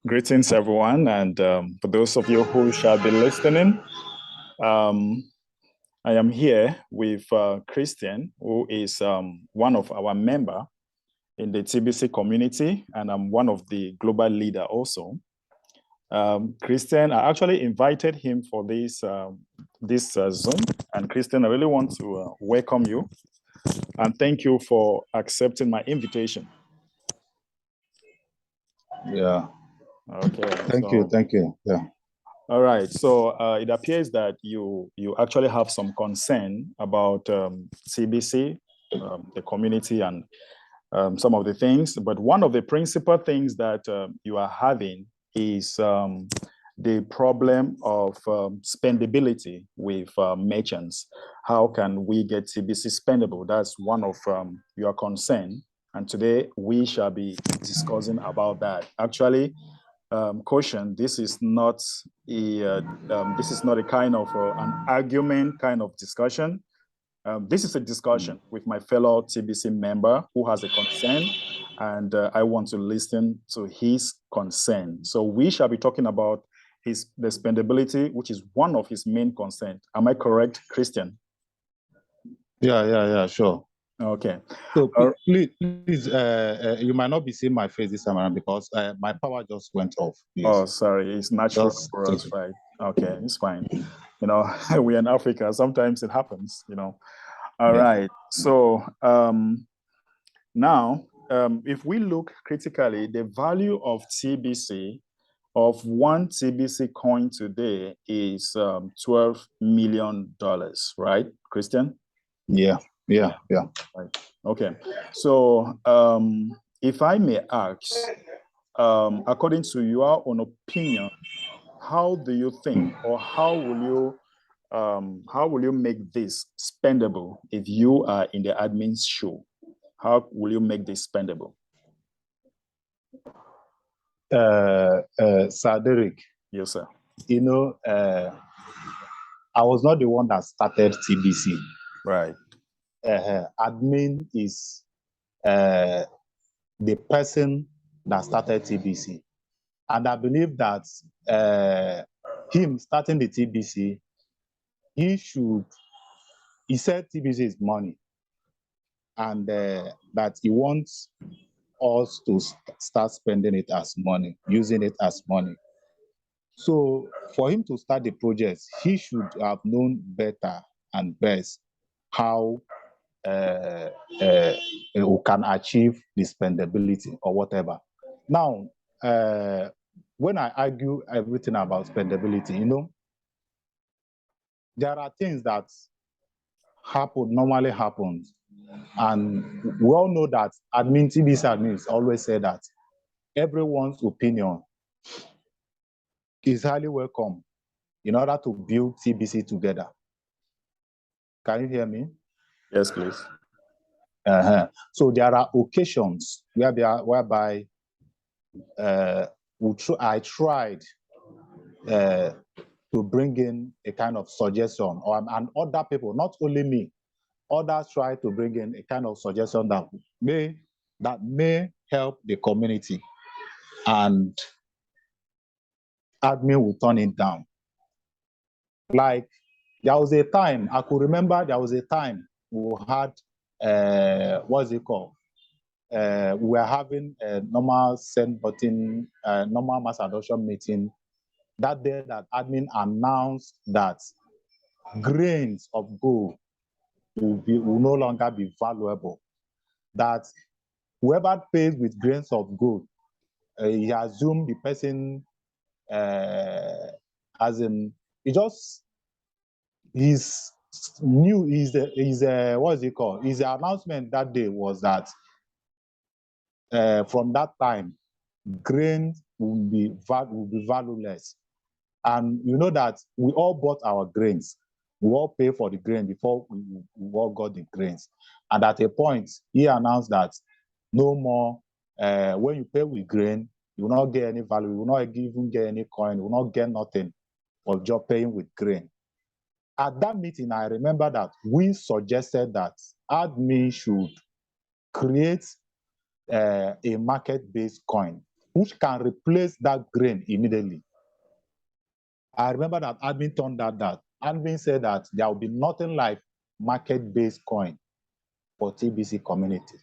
Greetings, everyone. And for those of you who shall be listening, I am here with Christian, who is one of our member in the TBC community, and I'm one of the global leader also. Christian, I actually invited him for this Zoom, and Christian, I really want to welcome you and thank you for accepting my invitation. Yeah. Okay. Thank you. Yeah. All right. So it appears that you actually have some concern about TBC, the community, and some of the things. But one of the principal things that you are having is the problem of spendability with merchants. How can we get TBC spendable? That's one of your concern. And today we shall be discussing about that. Actually, caution, this is not a kind of an argument kind of discussion. This is a discussion with my fellow TBC member who has a concern, and I want to listen to his concern. So we shall be talking about the spendability, which is one of his main concerns. Am I correct, Christian? Yeah, sure. Okay. So please, you might not be seeing my face this time around because my power just went off. Please. Oh, sorry. It's natural for us, right? Okay, it's fine. You know, we're in Africa. Sometimes it happens, you know. All right. So now, if we look critically, the value of TBC, of one TBC coin today is $12 million, right, Christian? Yeah. Right. Okay. So if I may ask, according to your own opinion, how do you think, or how will you make this spendable if you are in the admin's shoe? How will you make this spendable? Sir Derek. Yes, sir. You know, I was not the one that started TBC. Right. Admin is the person that started TBC. And I believe that him starting the TBC, he said TBC is money, and that he wants us to start spending it as money, using it as money. So for him to start the project, he should have known better and best how we can achieve the spendability or whatever. Now, when I argue everything about spendability, you know, there are things that normally happens. And we all know that TBC admins always say that everyone's opinion is highly welcome in order to build TBC together. Can you hear me? Yes, please. So there are occasions whereby I tried to bring in a kind of suggestion, and other people, not only me, others try to bring in a kind of suggestion that may help the community, and admin will turn it down. Like there was a time, I could remember there was a time we had, what's it called? We were having a normal send button, normal mass adoption meeting. That day that admin announced that grains of gold will no longer be valuable. That whoever pays with grains of gold, he assumed the person, as in, his announcement that day was that from that time, grains will be valueless. And you know that we all bought our grains. We all pay for the grain before we all got the grains. And at a point, he announced that no more, when you pay with grain, you will not get any value, you will not even get any coin, you will not get nothing for just paying with grain. At that meeting, I remember that we suggested that admin should create a market-based coin which can replace that grain immediately. I remember that admin turned out that. Admin said that there will be nothing like market-based coin for TBC community.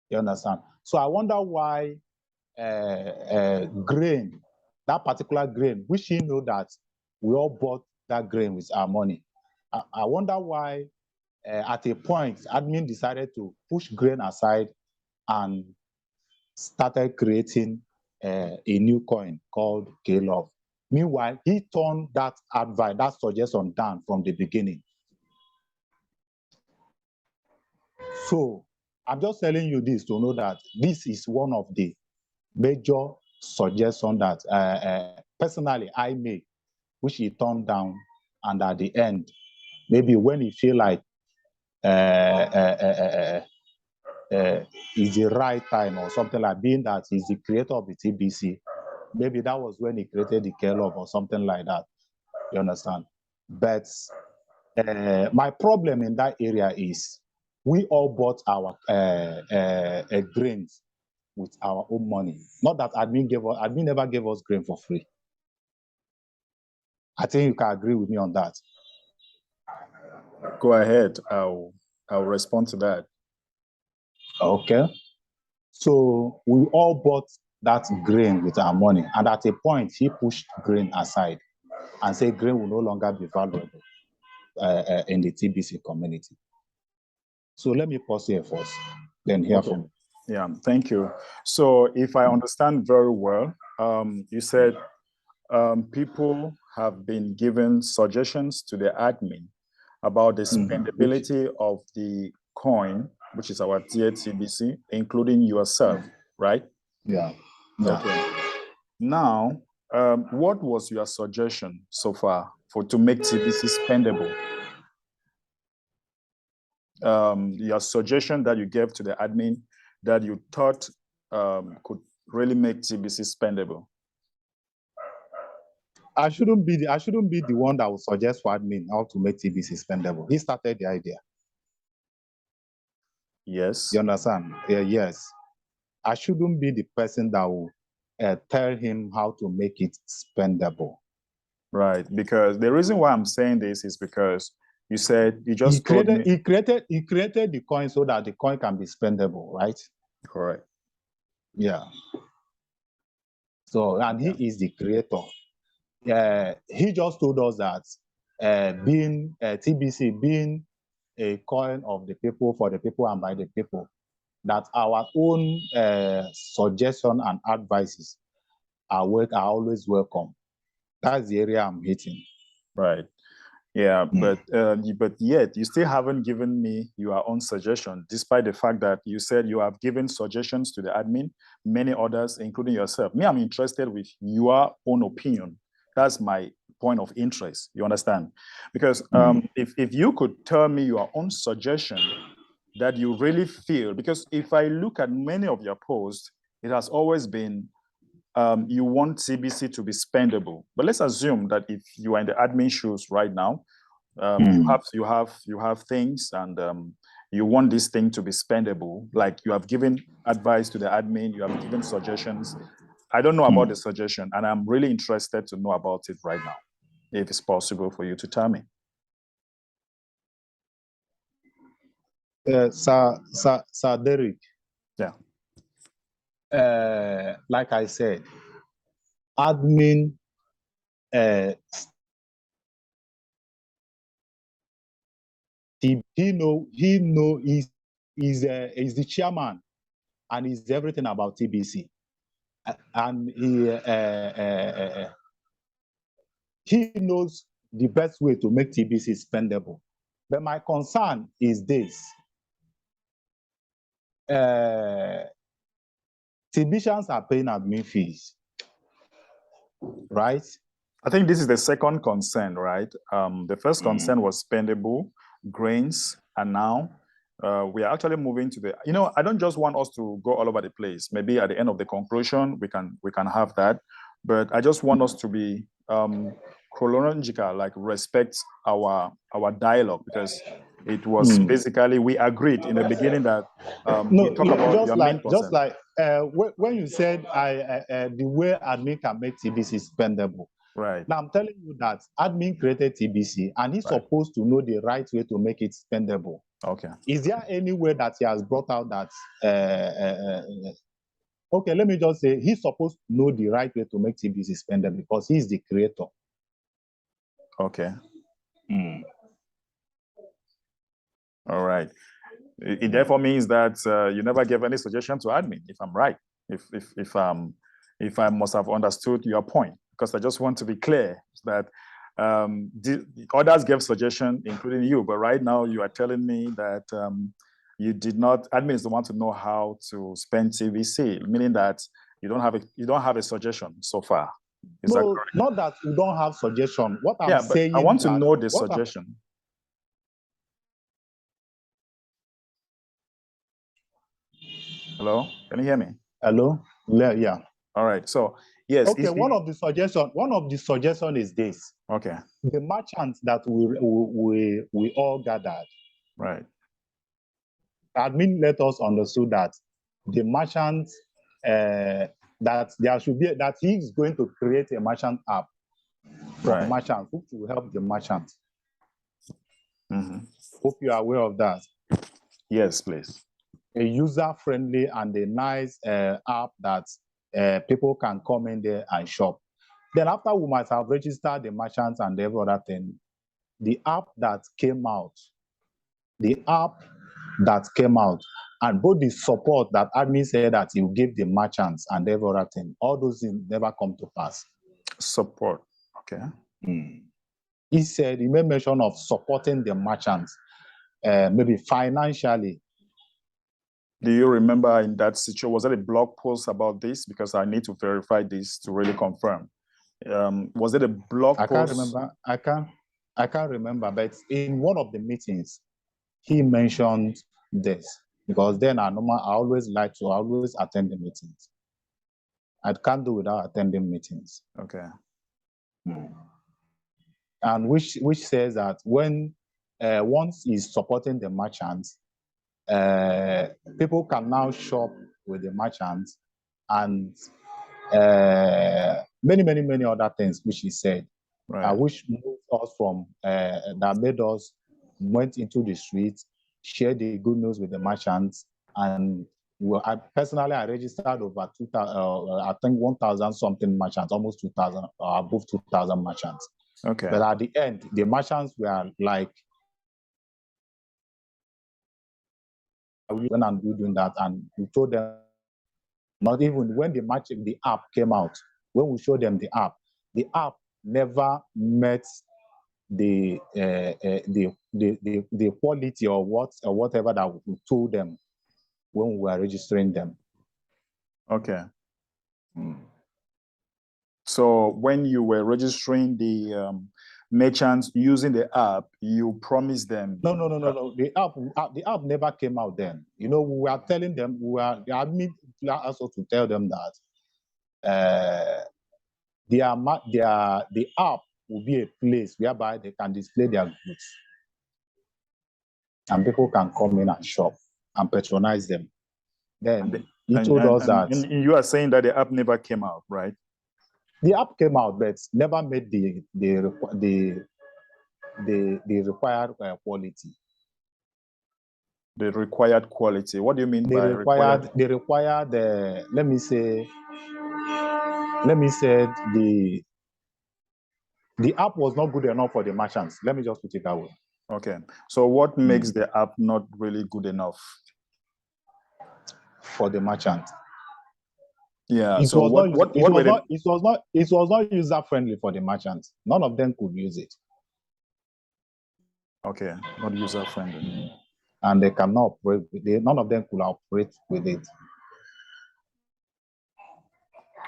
You understand? So I wonder why grain, that particular grain, which you know that we all bought that grain with our money. I wonder why at a point, admin decided to push grain aside and started creating a new coin called KLove. Meanwhile, he turned that advice, that suggestion down from the beginning. So I'm just telling you this to know that this is one of the major suggestions that personally I make, which he turned down, and at the end, maybe when he feel like is the right time or something like, being that he's the creator of the TBC, maybe that was when he created the KLove or something like that. You understand? But my problem in that area is we all bought our grains with our own money. Not that admin never gave us grain for free. I think you can agree with me on that. Go ahead. I'll respond to that. Okay. So we all bought that grain with our money, and at a point he pushed grain aside and said grain will no longer be valuable in the TBC community. So let me pause here first, then hear from you. Yeah, thank you. So if I understand very well, you said people have been given suggestions to the admin about the spendability of the coin, which is our TBC, including yourself, right? Yeah. Okay. Now, what was your suggestion so far to make TBC spendable? Your suggestion that you gave to the admin that you thought could really make TBC spendable? I shouldn't be the one that would suggest for admin how to make TBC spendable. He started the idea. Yes. You understand? Yes. I shouldn't be the person that will tell him how to make it spendable. Right. Because the reason why I'm saying this is because you said you just he created the coin so that the coin can be spendable, right? Correct. Yeah. So, and he is the creator. He just told us that being TBC, being a coin of the people, for the people, and by the people, that our own suggestion and advices are always welcome. That's the area I'm hitting. Right. Yeah, but yet you still haven't given me your own suggestion, despite the fact that you said you have given suggestions to the admin, many others, including yourself. Me, I'm interested with your own opinion. That's my point of interest. You understand? Because if you could tell me your own suggestion that you really feel, because if I look at many of your posts, it has always been you want TBC to be spendable. But let's assume that if you are in the admin shoes right now, you have things, and you want this thing to be spendable. Like you have given advice to the admin, you have given suggestions. I don't know about the suggestion, and I'm really interested to know about it right now, if it's possible for you to tell me. Sir Derek. Yeah. Like I said, admin he's the chairman and he's everything about TBC, and he knows the best way to make TBC spendable. But my concern is this: TBCians are paying admin fees, right? I think this is the second concern, right? The first concern was spendable grains, and now we are actually moving to the. I don't just want us to go all over the place. Maybe at the end of the conclusion, we can have that, but I just want us to be chronological, like respect our dialogue, because it was basically we agreed in the beginning that we talk about your main concern. when you said the way admin can make TBC spendable, Right. now I'm telling you that admin created TBC and he's Right. supposed to know the right way to make it spendable. Okay. Is there any way that he has brought out that? Okay, let me just say he's supposed to know the right way to make TBC spendable because he's the creator. Okay. All right. It therefore means that you never gave any suggestion to admin, if I'm right, if I must have understood your point, because I just want to be clear that the others gave suggestion, including you, but right now you are telling me that you did not. Admin is the one to know how to spend TVC, meaning that you don't have a suggestion so far. Is that correct? Not that we don't have suggestion. What I'm saying, but I want to know the suggestion. Hello, can you hear me? Hello, yeah. All right. So yes. Okay. One of the suggestion is this. Okay. The merchants that we all gathered. Right. Admin let us understood that the merchants that there should be that he's going to create a merchant app for merchants which will help the merchants. Hope you are aware of that. Yes, please. A user-friendly and a nice app that people can come in there and shop. Then after we might have registered the merchants and every other thing, the app that came out, and both the support that admin said that he will give the merchants and every other thing, all those things never come to pass. Support, okay. He said, he made mention of supporting the merchants, maybe financially. Do you remember in that situation, was there a blog post about this? Because I need to verify this to really confirm. Was it a blog post? I can't remember, but in one of the meetings, he mentioned this because then I always attend the meetings. I can't do without attending meetings. Okay. And which says that when once he's supporting the merchants, people can now shop with the merchants and many other things which he said, which moved us from that made us went into the streets, shared the good news with the merchants, and I registered over 2,000, I think 1,000 something merchants, almost 2,000, above 2,000 merchants. Okay. But at the end, the merchants were like, we went and we doing that, and we told them, not even when the app came out, when we showed them the app never met the quality or whatever that we told them when we were registering them. Okay. So when you were registering the merchants using the app, you promised them? No. The app never came out then. You know, we were telling them, the admin also to tell them that the app will be a place whereby they can display their goods. And people can come in and shop and patronize them. Then he told us that. And you are saying that the app never came out, right? The app came out, but never made the required quality. The required quality. What do you mean by required? The required. Let me say the app was not good enough for the merchants. Let me just put it that way. Okay. So what makes the app not really good enough for the merchant? Yeah. It was not user friendly for the merchants. None of them could use it. Okay, not user friendly. And they cannot operate with it. None of them could operate with it.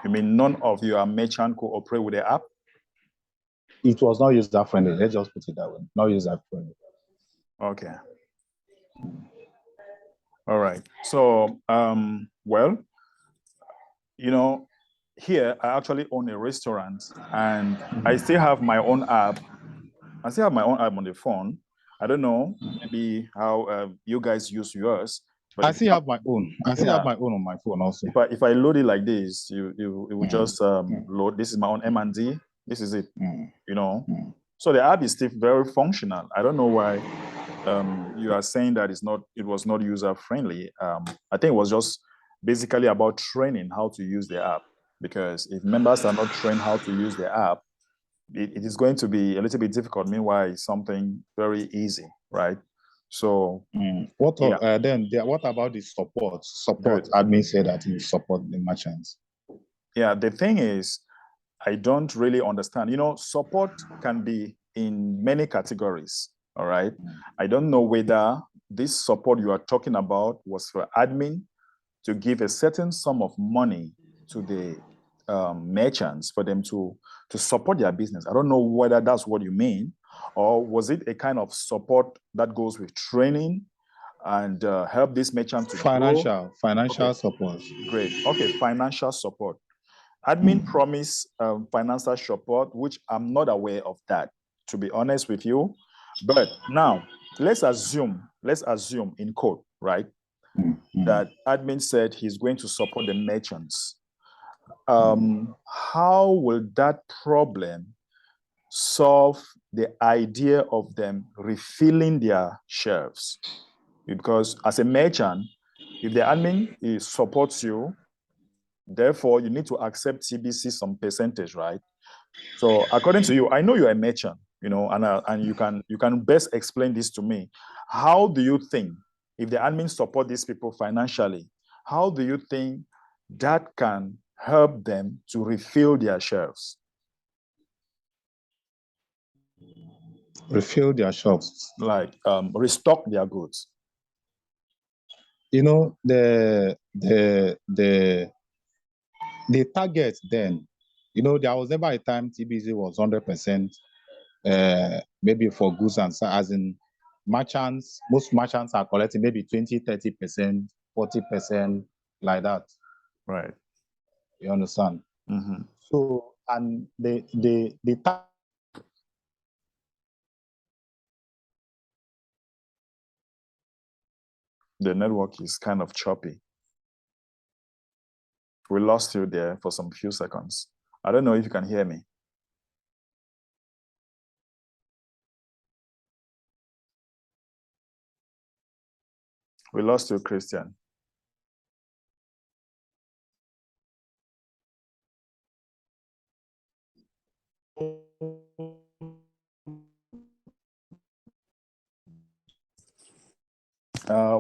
You mean none of your merchant could operate with the app? It was not user friendly. Let's just put it that way. Not user friendly. Okay. All right. So, well, you know, here I actually own a restaurant, and I still have my own app. I still have my own app on the phone. I don't know maybe how you guys use yours, But I if still have my own. I still Yeah. have my own on my phone also. if I load it like this, it will just load. This is my own M&D. This is it. You know. So the app is still very functional. I don't know why you are saying that it was not user friendly. I think it was just basically about training how to use the app, because if members are not trained how to use the app, it is going to be a little bit difficult. Meanwhile, it's something very easy, right? So what yeah. what about the support? Good. Admin said that he support the merchants. Yeah, the thing is, I don't really understand. You know, support can be in many categories. All right. I don't know whether this support you are talking about was for admin to give a certain sum of money to the merchants for them to support their business. I don't know whether that's what you mean, or was it a kind of support that goes with training and help this merchant to financial Okay. support. Great. Okay, financial support. Admin promise financial support, which I'm not aware of that, to be honest with you. But now let's assume in code, right, that admin said he's going to support the merchants. How will that problem solve the idea of them refilling their shelves? Because as a merchant, if the admin supports you, therefore you need to accept CBC some percentage, right? So according to you, I know you're a merchant, you know, and you can best explain this to me. How do you think, if the admin support these people financially, how do you think that can help them to refill their shelves? Refill their shops. Like restock their goods. You know, the target then, you know, there was never a time TBC was 100%, maybe for goods and as in merchants, most merchants are collecting maybe 20, 30%, 40%, like that. Right. You understand? So, and the network is kind of choppy. We lost you there for some few seconds. I don't know if you can hear me. We lost you, Christian.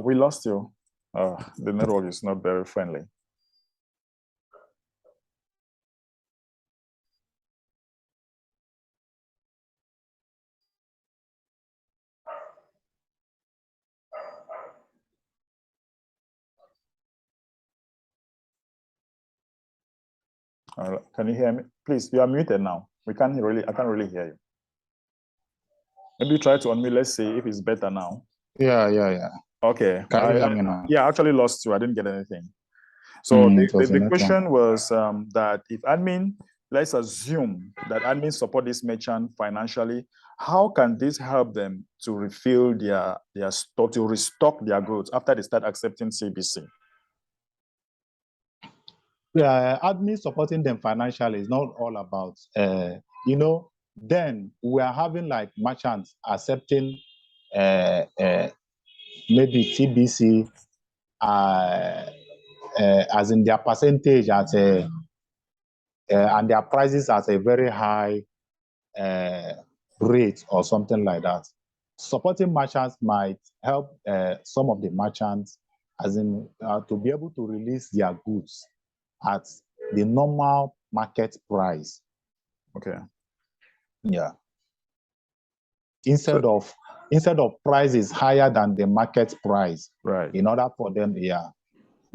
We lost you. The network is not very friendly. Can you hear me? Please, you are muted now. I can't really hear you. Maybe try to unmute. Let's see if it's better now. Yeah. Okay. Can you hear me now? Yeah, I actually lost you. I didn't get anything. So the question was that if admin, let's assume that admin support this merchant financially, how can this help them to refill their stock, to restock their goods after they start accepting CBC? Yeah, admin supporting them financially is not all about, you know, then we are having like merchants accepting maybe TBC as in their percentage at and their prices at a very high rate or something like that. Supporting merchants might help some of the merchants as in to be able to release their goods at the normal market price. Okay. Yeah. Instead of prices higher than the market price. Right. In order for them, yeah.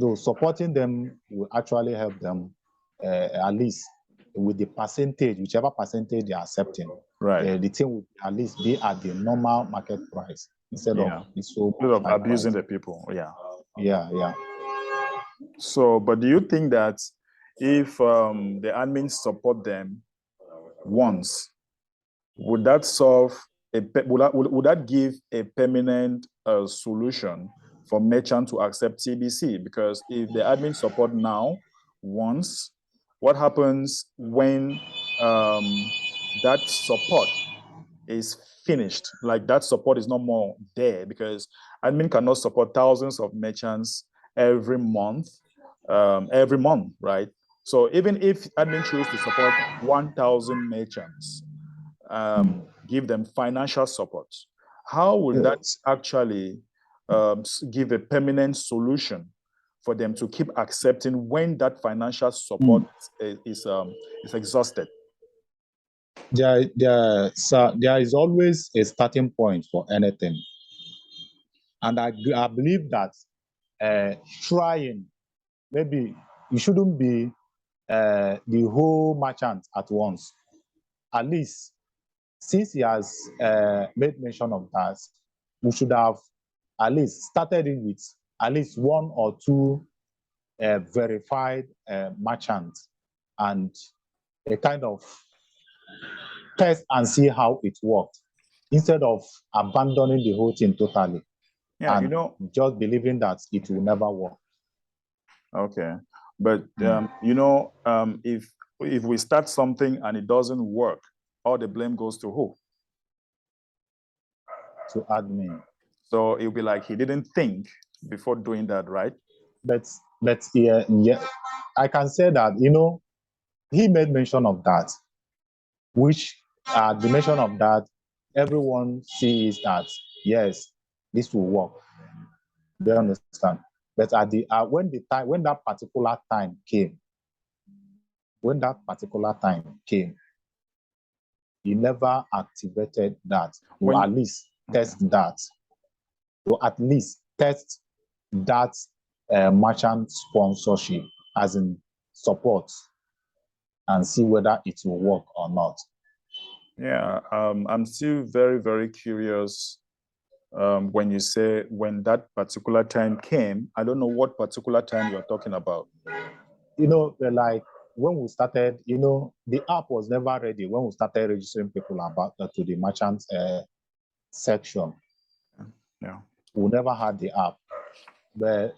So supporting them will actually help them at least with the percentage, whichever percentage they are accepting. Right. The thing will at least be at the normal market price instead of the so much of abusing price. the people. Yeah. Yeah. So, but do you think that if the admins support them once, would that solve would that give a permanent solution for merchant to accept CBC? Because if the admin support now once, what happens when that support is finished? Like that support is no more there, because admin cannot support thousands of merchants every month, right? So even if admin choose to support 1,000 merchants, give them financial support, how would that actually give a permanent solution for them to keep accepting when that financial support is exhausted? There is always a starting point for anything. And I believe that trying, maybe you shouldn't be the whole merchant at once. At least, since he has made mention of that, we should have at least started it with at least one or two verified merchants, and a kind of test and see how it worked, instead of abandoning the whole thing totally. Yeah, and just believing that it will never work. Okay, but if we start something and it doesn't work, all the blame goes to who? To admin. So it'll be like he didn't think before doing that, right? But yeah, I can say that, he made mention of that, which the mention of that, everyone sees that, yes, this will work. They understand. But at the when that particular time came, he never activated that, or at least test that, to at least test that merchant sponsorship, as in support, and see whether it will work or not. Yeah, I'm still very, very curious. When you say when that particular time came, I don't know what particular time you're talking about. Like when we started, the app was never ready when we started registering people about to the merchant section. Yeah, we never had the app, but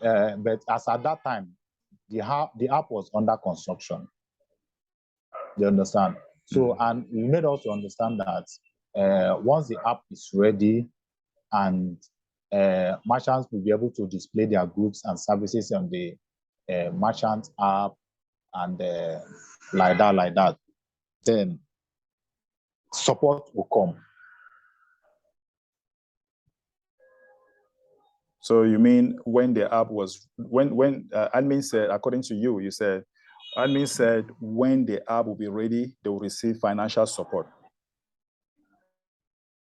as at that time, the app was under construction. You understand? So, and we made us to understand that once the app is ready, and merchants will be able to display their goods and services on the merchant app, and like that, then support will come. So you mean when the app was, when admin said, according to you, you said, admin said when the app will be ready, they will receive financial support.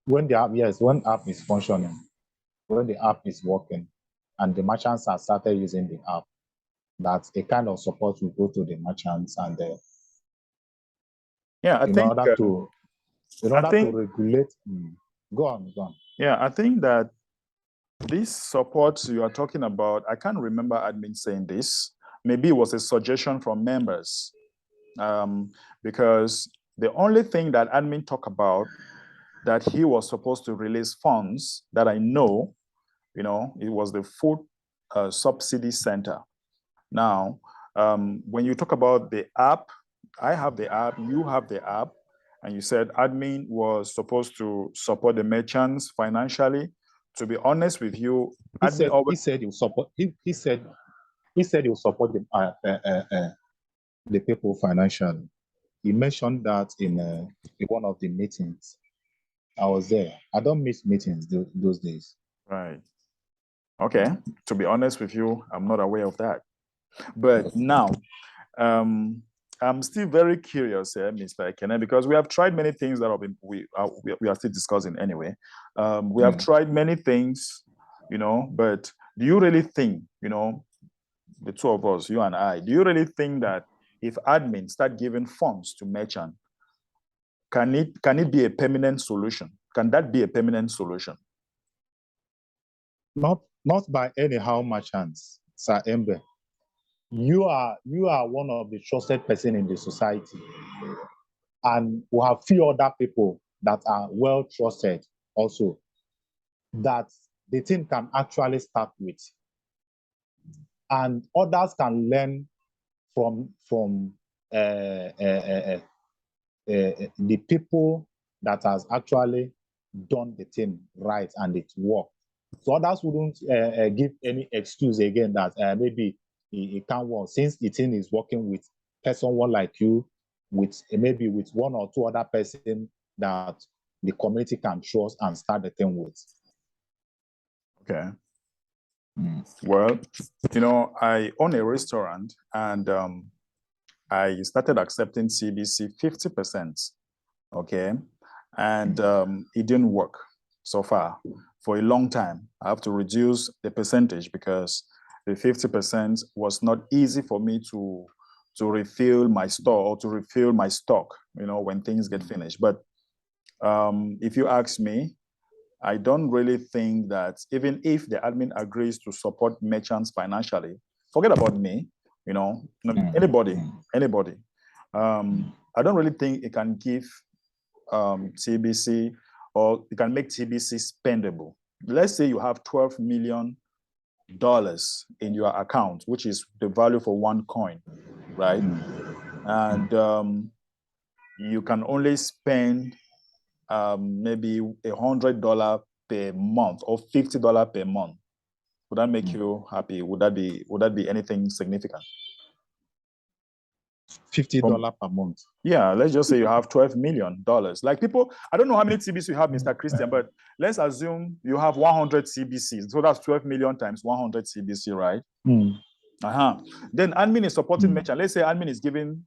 When the app, yes, when app is functioning, when the app is working, and the merchants have started using the app, that a kind of support will go to the merchants, and in order to regulate. Go on. Yeah, I think that this support you are talking about, I can't remember admin saying this. Maybe it was a suggestion from members, because the only thing that admin talked about, that he was supposed to release funds, that I know, it was the Food Subsidy Center. Now, when you talk about the app, I have the app, you have the app, and you said admin was supposed to support the merchants financially. To be honest with you, he said he will support. He said he will support the people financially. He mentioned that in one of the meetings. I was there. I don't miss meetings those days. Right. Okay. To be honest with you, I'm not aware of that. But now, I'm still very curious, Mr. Ekene, because we have tried many things that we are still discussing anyway. We have tried many things, but do you really think, the two of us, you and I, do you really think that if admin start giving funds to merchant, can it be a permanent solution? Can that be a permanent solution? Not by anyhow merchants, Sir Embe. You are one of the trusted person in the society, and we have few other people that are well trusted also, that the team can actually start with. And others can learn from the people that has actually done the thing right and it worked. So others wouldn't give any excuse again that maybe it can't work, since the thing is working with someone like you, with maybe with one or two other person that the community can trust and start the thing with. Okay. Well, you know, I own a restaurant, and I started accepting CBC 50%. Okay. And it didn't work so far. For a long time, I have to reduce the percentage because the 50% was not easy for me to refill my store or to refill my stock, you know, when things get finished. But if you ask me, I don't really think that even if the admin agrees to support merchants financially, forget about me, you know, anybody. I don't really think it can give TBC, or it can make TBC spendable. Let's say you have $12 million in your account, which is the value for one coin, right? And you can only spend maybe $100 per month or $50 per month. Would that make you happy? Would that be anything significant? $50 per month. Yeah, let's just say you have $12 million. Like people, I don't know how many TBC you have, Mr. Christian, but let's assume you have 100 CBCs. So that's 12 million times 100 CBC, right? Then admin is supporting merchant. Let's say admin is giving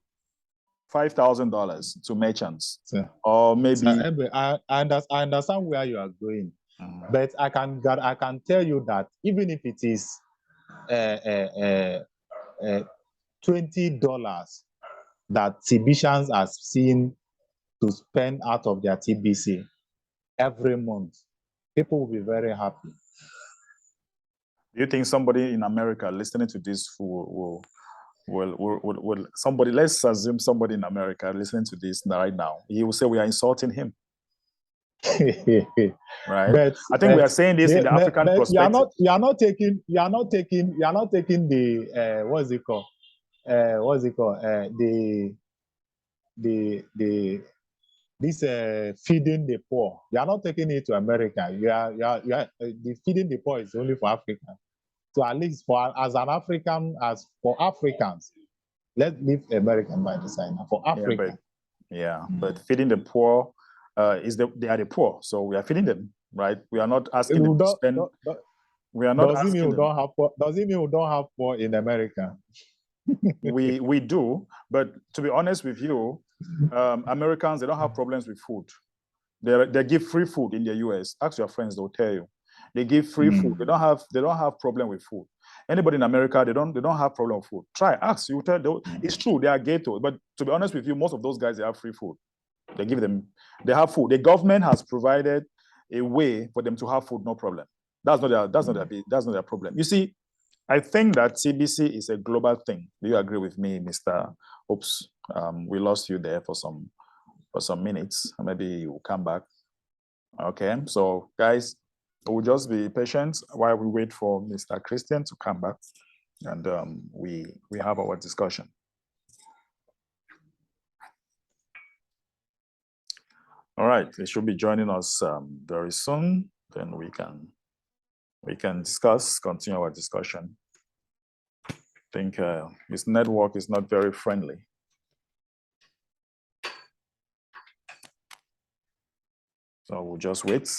$5,000 to merchants, or maybe. So, I understand where you are going, but I can tell you that even if it is $20 that TBCians are seen to spend out of their TBC every month, people will be very happy. Do you think somebody in America listening to this will somebody, let's assume somebody in America listening to this right now, he will say we are insulting him. Right? But I think we are saying this in the African perspective. You are not taking the what's it called? This feeding the poor. You are not taking it to America. The feeding the poor is only for Africa. So at least for Africans, let's leave American by the side now. For Africa. But feeding the poor they are the poor, so we are feeding them, right? We are not asking them to spend. We are not asking them. Does it mean we don't have poor in America? we do, but to be honest with you, Americans, they don't have problems with food. They give free food in the US. Ask your friends, they'll tell you. They give free food. They don't have problem with food. Anybody in America, they don't have problem with food. Try, ask, you tell them. It's true, they are ghetto, but to be honest with you, most of those guys, they have free food. They have food. The government has provided a way for them to have food, no problem. That's not their problem. You see, I think that TBC is a global thing. Do you agree with me, Mr. Oops? We lost you there for some minutes. Maybe you'll come back. Okay, so guys, we'll just be patient while we wait for Mr. Christian to come back, and we have our discussion. All right, they should be joining us very soon. Then we can continue our discussion. I think his network is not very friendly. So we'll just wait.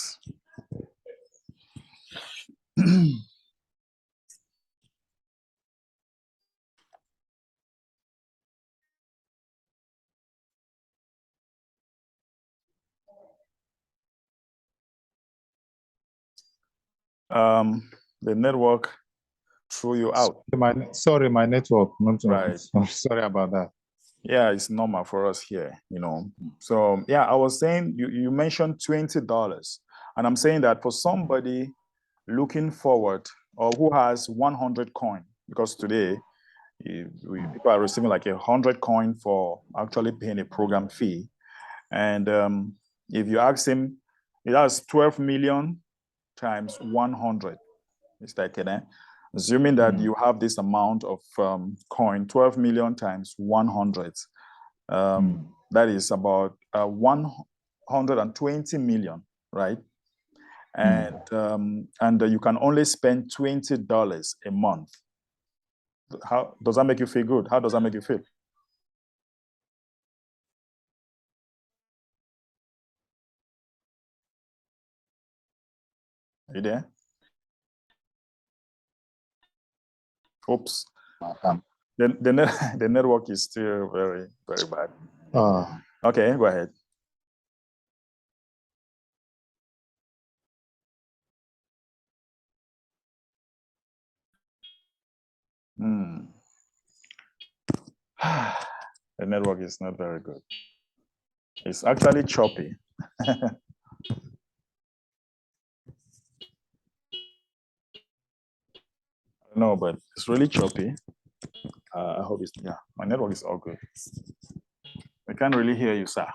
The network threw you out. Sorry, my network. Right. Sorry about that. Yeah, it's normal for us here, you know. So yeah, I was saying you mentioned $20, and I'm saying that for somebody looking forward or who has 100 coin, because today people are receiving like 100 coin for actually paying a program fee, and if you ask him, it has 12 million times 100, Mr. Ekene. Assuming that you have this amount of coin, 12 million times 100, that is about 120 million, right? And you can only spend $20 a month. How does that make you feel good? How does that make you feel? Are you there? Oops. The network is still very, very bad. Okay, go ahead. The network is not very good. It's actually choppy. No, but it's really choppy. I hope it's, yeah, my network is all good. I can't really hear you, sir.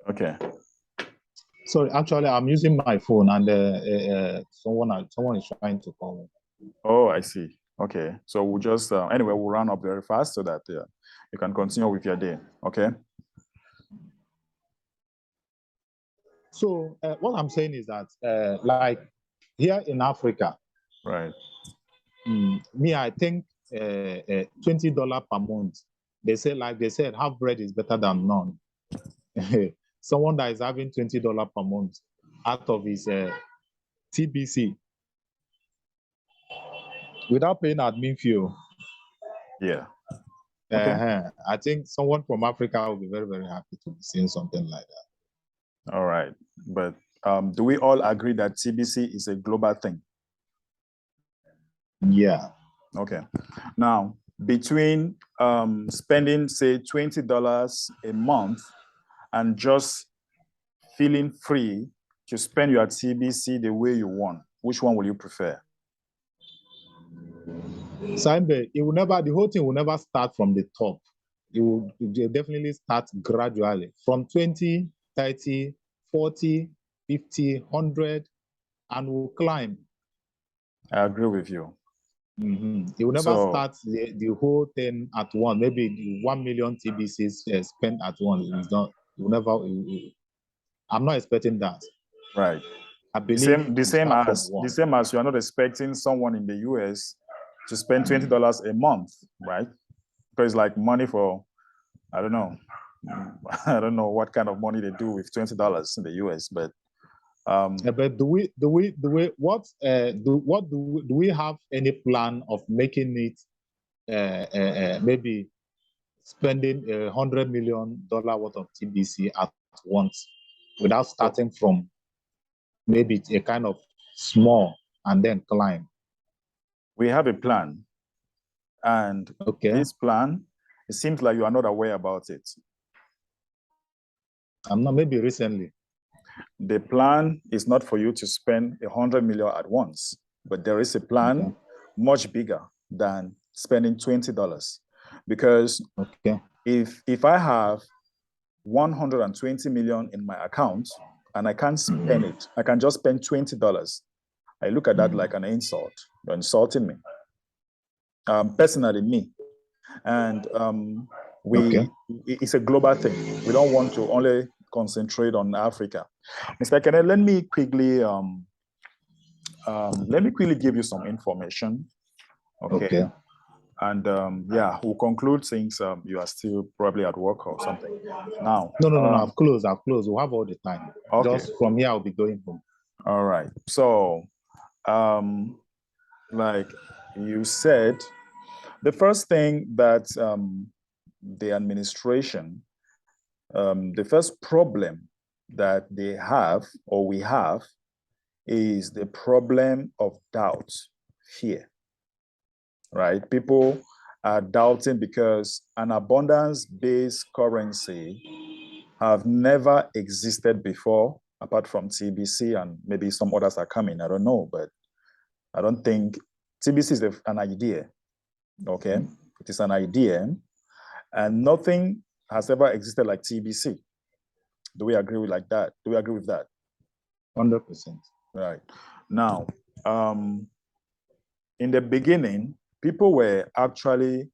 Okay. Sorry, actually, I'm using my phone, and someone is trying to call me. Oh, I see. Okay, so we'll just anyway, we'll run up very fast so that you can continue with your day. Okay. So what I'm saying is that, like here in Africa, right? Me, I think $20 per month. They say, like they said, half bread is better than none. Someone that is having $20 per month out of his TBC without paying admin fee. Yeah. Okay. I think someone from Africa will be very, very happy to be seeing something like that. All right. But do we all agree that TBC is a global thing? Yeah. Okay. Now, between spending, say, $20 a month and just feeling free to spend your TBC the way you want, which one will you prefer? Simbe, it will never, the whole thing will never start from the top. It will definitely start gradually from 20, 30, 40, 50, 100, and will climb. I agree with you. It will never start the whole thing at once. Maybe the 1 million TBCs spent at once. It's not, it will never, I'm not expecting that. Right. I believe the same as you are not expecting someone in the US to spend $20 a month, right? Because like money for, I don't know, I don't know what kind of money they do with $20 in the US, but but do we have any plan of making it maybe spending $100 million worth of TBC at once without starting from maybe a kind of small and then climb? We have a plan, and this plan, it seems like you are not aware about it. I'm not, maybe recently. The plan is not for you to spend 100 million at once, but there is a plan much bigger than spending $20. Because if I have 120 million in my account and I can't spend it, I can just spend $20. I look at that like an insult. You're insulting me. Personally, me. And it's a global thing. We don't want to only concentrate on Africa. Mr. Kenneth, let me quickly give you some information. Okay. And yeah, we'll conclude since you are still probably at work or something. Now. No, I've closed. We'll have all the time. Okay. Just from here, I'll be going home. All right. So, like you said, the first thing that the administration, the first problem that they have or we have is the problem of doubt, fear, right? People are doubting because an abundance-based currency have never existed before, apart from TBC, and maybe some others are coming, I don't know, but I don't think TBC is an idea. Okay, it is an idea, and nothing has ever existed like TBC. Do we agree with like that? Do we agree with that? 100%. Right. Now, in the beginning, people were actually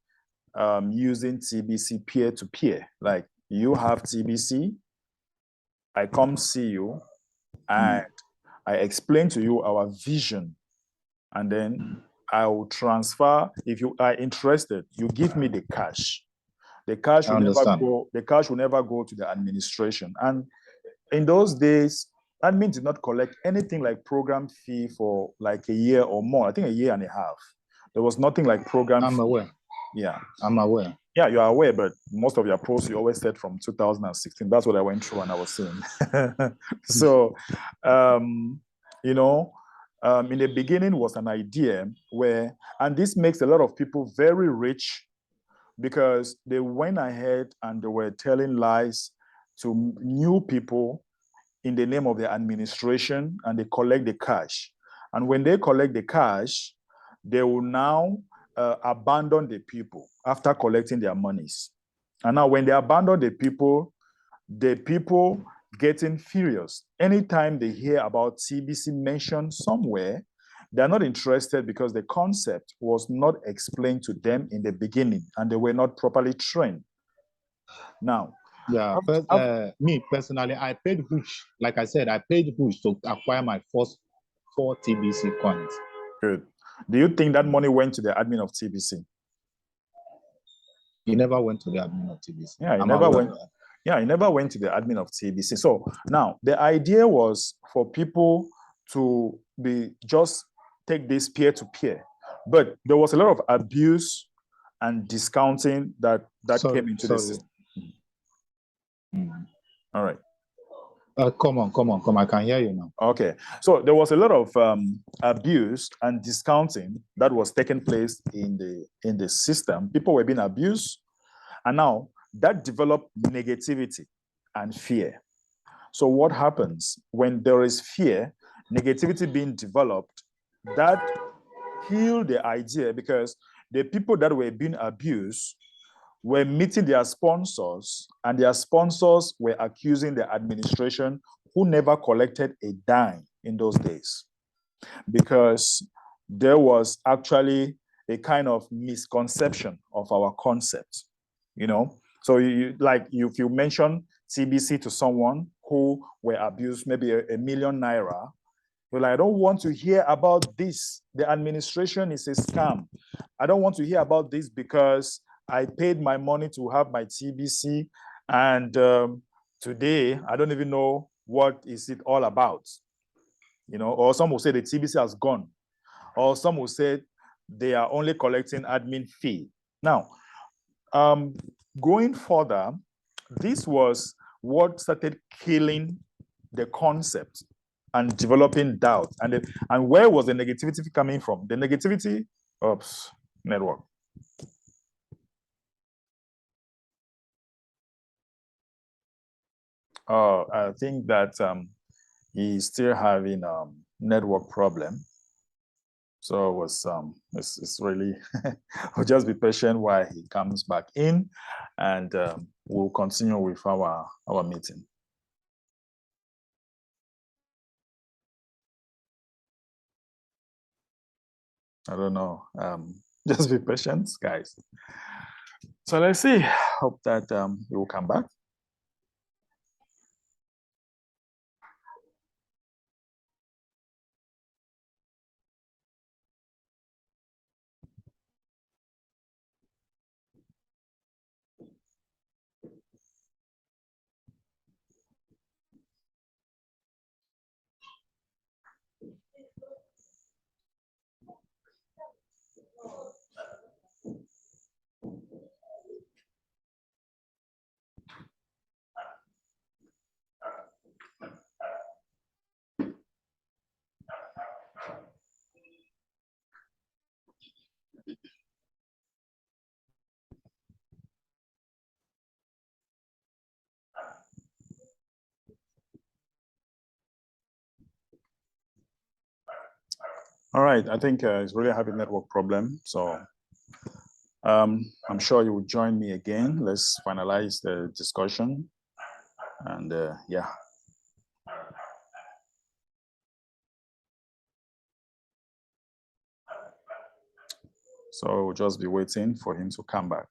using TBC peer-to-peer. Like you have TBC, I come see you, and I explain to you our vision, and then I will transfer. If you are interested, you give me the cash. The cash will never go. The cash will never go to the administration. And in those days, admin did not collect anything like program fee for like a year or more. I think a year and a half. There was nothing like program I'm fee. aware. Yeah. I'm aware. Yeah, you are aware, but most of your posts you always said from 2016. That's what I went through and I was saying. So, you know, in the beginning was an idea where, and this makes a lot of people very rich because they went ahead and they were telling lies to new people in the name of the administration, and they collect the cash. And when they collect the cash, they will now abandon the people after collecting their monies. And now when they abandon the people getting furious. Anytime they hear about TBC mentioned somewhere, they're not interested because the concept was not explained to them in the beginning and they were not properly trained. Now, yeah, me personally, I paid huge. Like I said, I paid huge to acquire my first 4 TBC coins. Good. Do you think that money went to the admin of TBC? He never went to the admin of TBC. Yeah, he never went. Yeah, he never went to the admin of TBC. So now the idea was for people to be just take this peer-to-peer, but there was a lot of abuse and discounting that came into the system. All right. Come on. I can hear you now. Okay. So there was a lot of abuse and discounting that was taking place in the system. People were being abused, and now that developed negativity and fear. So what happens when there is fear, negativity being developed, that killed the idea because the people that were being abused were meeting their sponsors, and their sponsors were accusing the administration, who never collected a dime in those days, because there was actually a kind of misconception of our concept, you know. So if you mention TBC to someone who were abused maybe a million naira, you're like, I don't want to hear about this. The administration is a scam. I don't want to hear about this because I paid my money to have my TBC, and today I don't even know what is it all about. You know, or some will say the TBC has gone, or some will say they are only collecting admin fee. Now, going further, this was what started killing the concept and developing doubt. And where was the negativity coming from? The negativity, network. I think that he's still having network problem. So it was it's really we'll just be patient while he comes back in, and we'll continue with our meeting. I don't know. Just be patient, guys. So let's see. Hope that he will come back. All right, I think it's really having network problem. So I'm sure you will join me again. Let's finalize the discussion. And yeah. So we'll just be waiting for him to come back.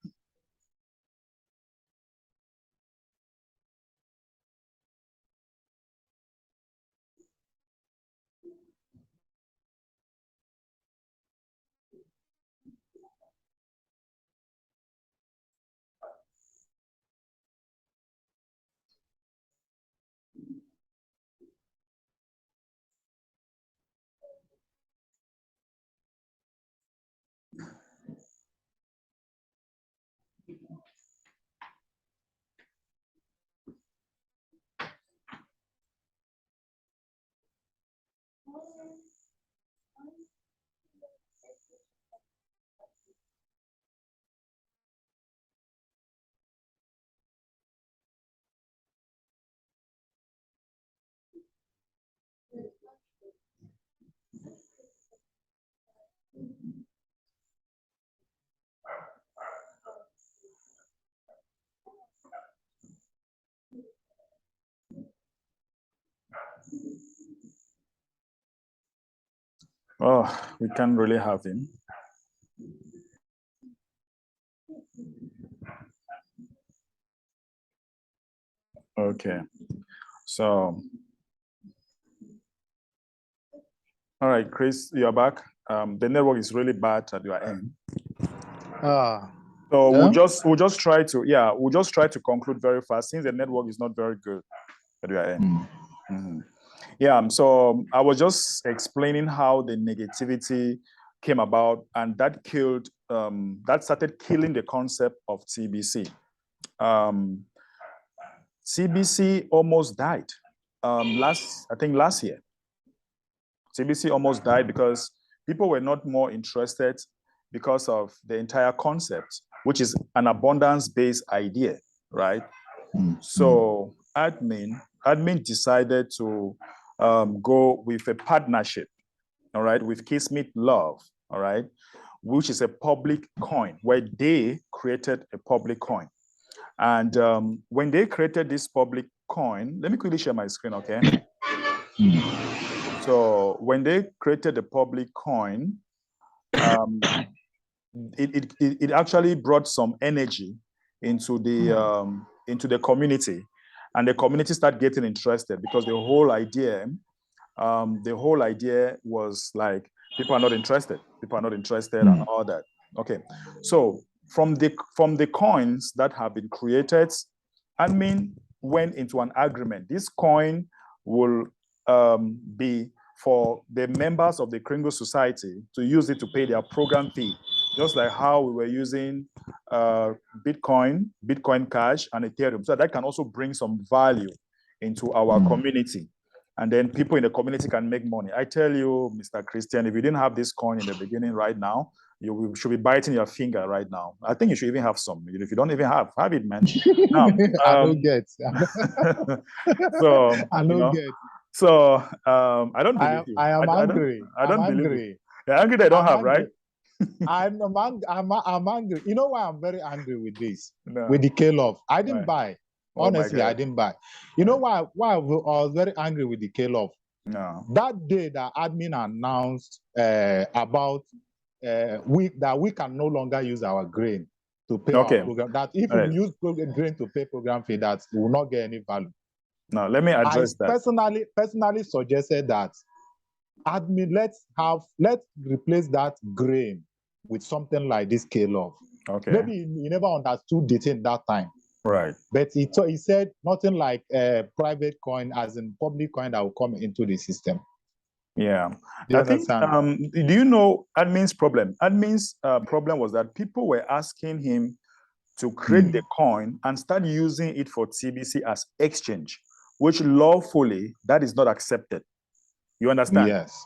Oh, we can't really have him. Okay, so, all right, Chris, you're back. The network is really bad at your end. So yeah? we'll just try to conclude very fast since the network is not very good at your end. Yeah, so I was just explaining how the negativity came about, and that started killing the concept of TBC. TBC almost died last year. TBC almost died because people were not more interested because of the entire concept, which is an abundance-based idea, right? So admin decided to go with a partnership, all right, with Kismet Love, all right, which is a public coin, where they created a public coin. And when they created this public coin, let me quickly share my screen, okay? So when they created the public coin, it actually brought some energy into the community, and the community started getting interested because the whole idea was like people are not interested and all that. Okay, so from the coins that have been created, admin went into an agreement. This coin will be for the members of the Kringle Society to use it to pay their program fee, just like how we were using Bitcoin Cash, and Ethereum. So that can also bring some value into our community. And then people in the community can make money. I tell you, Mr. Christian, if you didn't have this coin in the beginning right now, you should be biting your finger right now. I think you should even have some. If you don't even have it, man. Now, I don't get. So I don't get. So I don't believe you. I am angry. I don't believe you. You're angry that I don't have, right? I'm angry. You know why I'm very angry with this? No. With the K-Love. I didn't buy. Honestly, I didn't buy. You know why I was very angry with the K-Love? No. That day that admin announced about that we can no longer use our grain to pay our program. That if we use grain to pay program fee, that we will not get any value. Now, let me address that. Personally suggested that admin, let's replace that grain with something like this K-Love. Okay. Maybe he never understood the thing that time. Right. But he said nothing like private coin as in public coin that will come into the system. Yeah. I think, do you know admin's problem? Admin's problem was that people were asking him to create the coin and start using it for TBC as exchange, which lawfully, that is not accepted. You understand? Yes.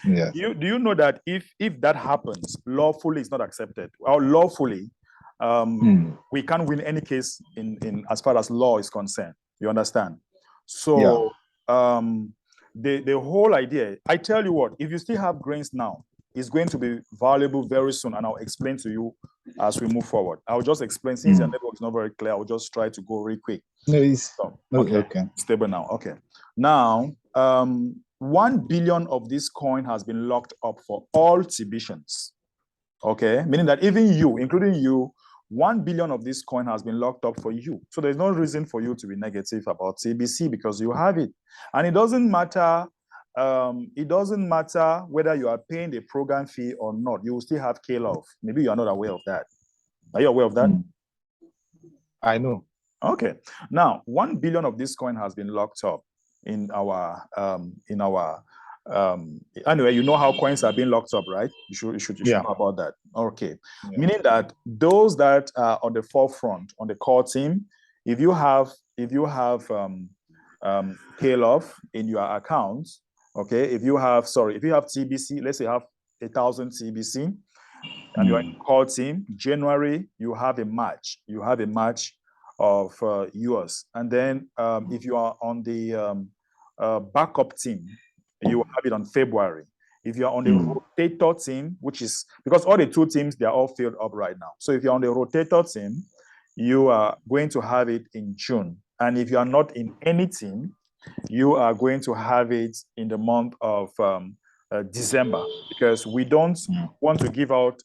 Yes. Do you know that if that happens, lawfully it's not accepted, or lawfully, we can't win any case in as far as law is concerned. You understand? So the whole idea, I tell you what, if you still have grains now, is going to be valuable very soon, and I'll explain to you as we move forward. I'll just explain, since your network is not very clear, I'll just try to go really quick. No, it's okay. Stable now. Okay. Now, 1 billion of this coin has been locked up for all Tibetians. Okay, meaning that even you, including you, 1 billion of this coin has been locked up for you. So there's no reason for you to be negative about CBC because you have it. And it doesn't matter whether you are paying the program fee or not. You will still have KLove. Maybe you are not aware of that. Are you aware of that? I know. Okay. Now, 1 billion of this coin has been locked up in our anyway, you know how coins are being locked up, right? You should know about that. Okay. Yeah. Meaning that those that are on the forefront, on the core team, if you have KLove in your accounts, okay, if you have TBC, let's say you have 1,000 TBC and you're in the core team, January, you have a match. You have a match of yours. And then if you are on the backup team, you will have it on February. If you're on the rotator team, which is, because all the two teams, they're all filled up right now. So if you're on the rotator team, you are going to have it in June. And if you are not in any team, you are going to have it in the month of December, because we don't want to give out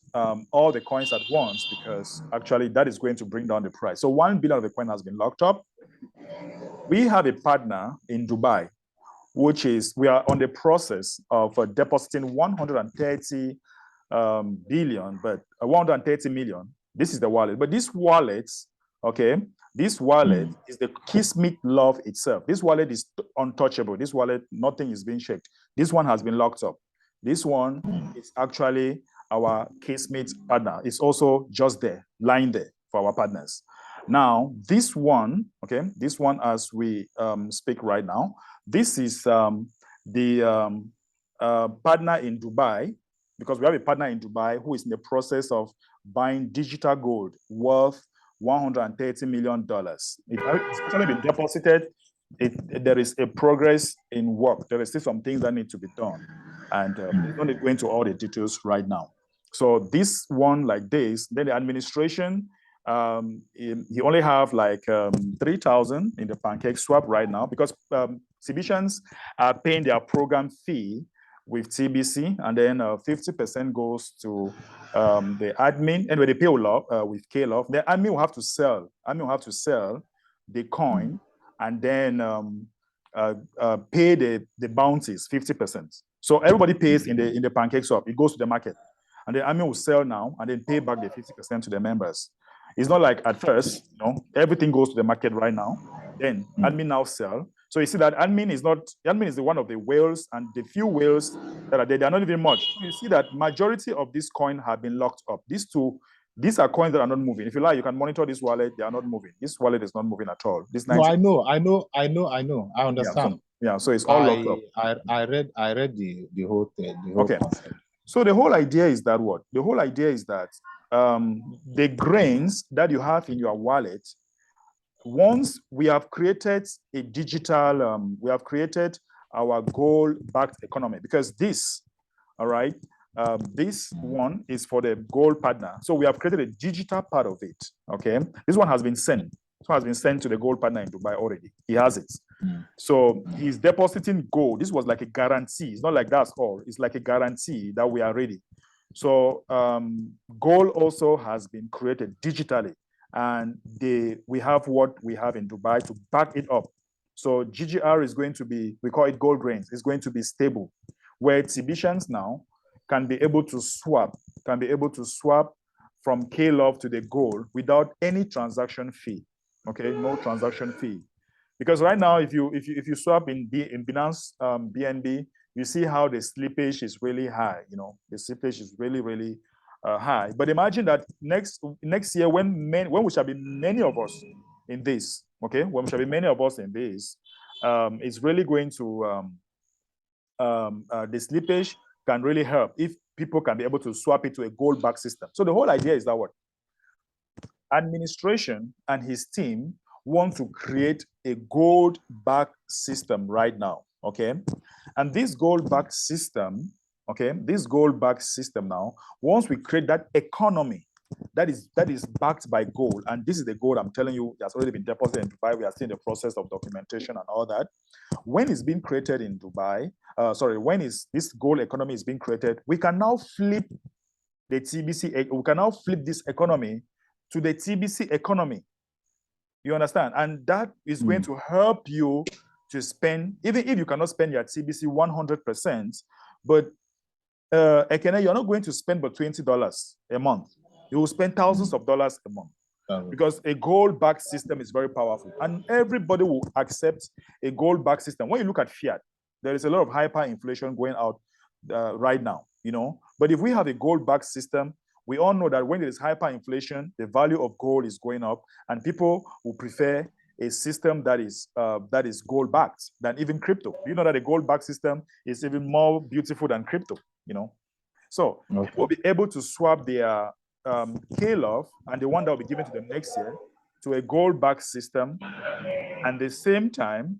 all the coins at once, because actually that is going to bring down the price. So 1 billion of the coin has been locked up. We have a partner in Dubai, which is, we are on the process of depositing 130 billion, but 130 million. This is the wallet. But this wallet, okay, this wallet is the Kismet Love itself. This wallet is untouchable. This wallet, nothing is being checked. This one has been locked up. This one is actually our Kismet partner. It's also just there, lying there for our partners. Now, this one, okay, this one as we speak right now, this is the partner in Dubai, because we have a partner in Dubai who is in the process of buying digital gold worth $130 million. It's actually been deposited. There is a progress in work. There is still some things that need to be done. And I'm not going into all the details right now. So this one like this, then the administration, you only have like 3,000 in the PancakeSwap right now, because Tibetians are paying their program fee with TBC, and then 50% goes to the admin. Anyway, they pay with KLove. The admin will have to sell. Admin will have to sell the coin, and then pay the bounties 50%. So everybody pays in the PancakeSwap. It goes to the market, and the admin will sell now, and then pay back the 50% to the members. It's not like at first, everything goes to the market right now. Then admin now sell. So you see that admin is one of the whales, and the few whales that are there, they are not even much. So you see that majority of this coin have been locked up. These are coins that are not moving. If you like, you can monitor this wallet. They are not moving. This wallet is not moving at all. No, I know. I understand. So it's all locked up. I read the whole thing. Okay. Concept. So the whole idea is that what? The whole idea is that the grains that you have in your wallet, once we have created a digital, we have created our gold-backed economy, because this, all right, this one is for the gold partner. So we have created a digital part of it, okay? This one has been sent. This one has been sent to the gold partner in Dubai already. He has it. So he's depositing gold. This was like a guarantee. It's not like that's all. It's like a guarantee that we are ready. So gold also has been created digitally, and we have what we have in Dubai to back it up. So GGR is going to be, we call it gold grains, it's going to be stable, where Tibetians now can be able to swap from KLove to the gold without any transaction fee. Okay, no transaction fee. Because right now, if you swap in Binance BNB, you see how the slippage is really high. The slippage is really, really high. But imagine that next year, when we shall be many of us in this, okay, when we shall be many of us in this, it's really going to the slippage can really help if people can be able to swap it to a gold-backed system. So the whole idea is that what? Administration and his team want to create a gold-backed system right now, okay? And this gold-backed system Okay, this gold-backed system now, once we create that economy that is backed by gold, and this is the gold I'm telling you that's already been deposited in Dubai. We are still in the process of documentation and all that. When it's being created in Dubai, when this gold economy is being created, we can now flip the TBC, we can now flip this economy to the TBC economy. You understand? And that is going to help you to spend, even if you cannot spend your TBC 100%, but Ekene, you're not going to spend but $20 a month. You will spend thousands of dollars a month because a gold-backed system is very powerful, and everybody will accept a gold-backed system. When you look at fiat, there is a lot of hyperinflation going out right now, you know. But if we have a gold-backed system, we all know that when there is hyperinflation, the value of gold is going up, and people will prefer a system that is gold-backed than even crypto. You know that a gold-backed system is even more beautiful than crypto, you know. So people will be able to swap their KLove and the one that will be given to them next year to a gold-backed system, and the same time,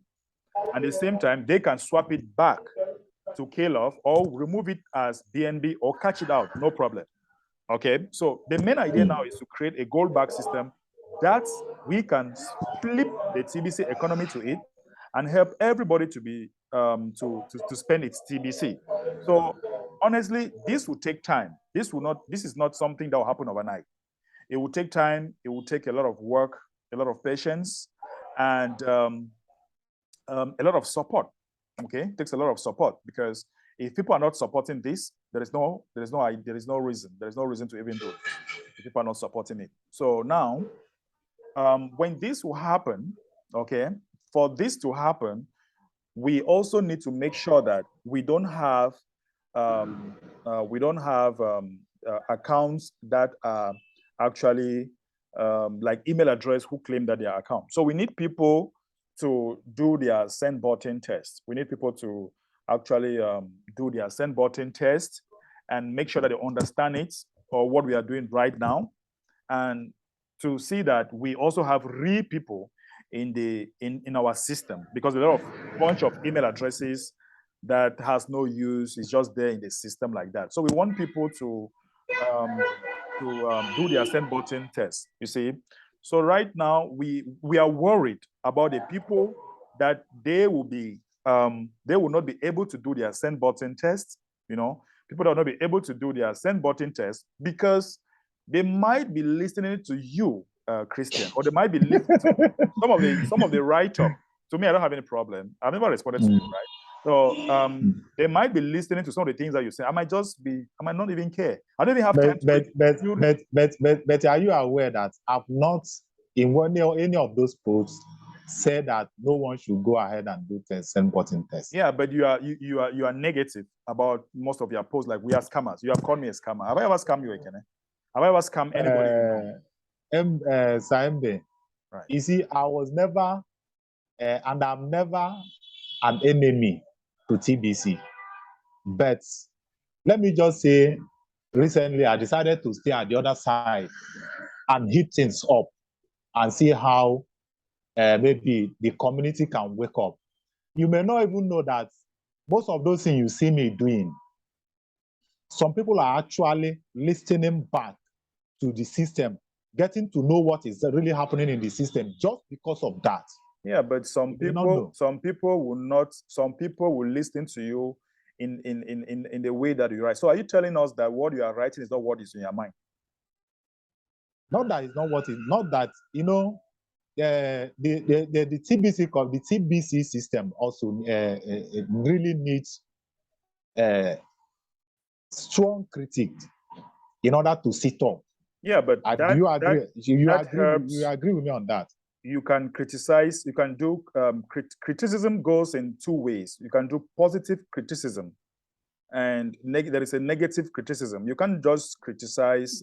they can swap it back to KLove or remove it as BNB or catch it out, no problem. Okay, so the main idea now is to create a gold-backed system that we can flip the TBC economy to it and help everybody to be to spend its TBC. So honestly, this will take time. This is not something that will happen overnight. It will take time. It will take a lot of work, a lot of patience, and a lot of support. Okay, it takes a lot of support, because if people are not supporting this, there is no reason to even do it if people are not supporting it. So now, when this will happen, okay, for this to happen, we also need to make sure that we don't have accounts that are actually like email address who claim that they are account. So we need people to do their send button test. We need people to actually do their send button test and make sure that they understand it, or what we are doing right now, and to see that we also have real people in our system, because a lot of bunch of email addresses that has no use is just there in the system like that. So we want people to do their send button test, you see. So right now we are worried about the people that they will not be able to do their send button test, you know, people that will not be able to do their send button test because they might be listening to you, Christian, or they might be listening to some of the write-up. To me, I don't have any problem. I've never responded to you, right? So they might be listening to some of the things that you say. I might not even care. I don't even have time to but are you aware that I've not in any of those posts said that no one should go ahead and do send button test? Yeah, but you are negative about most of your posts, like we are scammers. You have called me a scammer. Have I ever scammed you, Ekene? Have I ever scammed anybody? Saimbe, right. You see, I was never, and I'm never an enemy to TBC. But let me just say, recently I decided to stay at the other side and heat things up and see how maybe the community can wake up. You may not even know that most of those things you see me doing, some people are actually listening back to the system, getting to know what is really happening in the system just because of that. Yeah, but some people will listen to you in the way that you write. So are you telling us that what you are writing is not what is in your mind? Not that it's not what is, not that, you know, the TBC system also really needs strong critiques in order to sit up. Yeah, but do you agree? You agree with me on that? You can criticize. You can do criticism goes in two ways. You can do positive criticism, and there is a negative criticism. You can't just criticize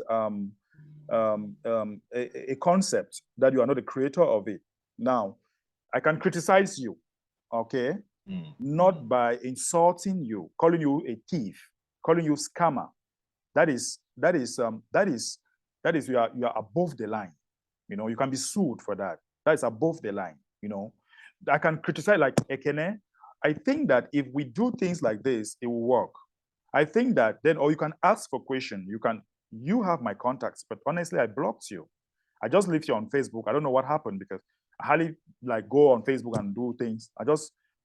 a concept that you are not the creator of it. Now, I can criticize you, okay, not by insulting you, calling you a thief, calling you scammer. That is you are above the line. You know, you can be sued for that. That is above the line. You know, I can criticize like Ekene. I think that if we do things like this, it will work. I think that then, or you can ask for question. You have my contacts, but honestly, I blocked you. I just left you on Facebook. I don't know what happened because I hardly like go on Facebook and do things.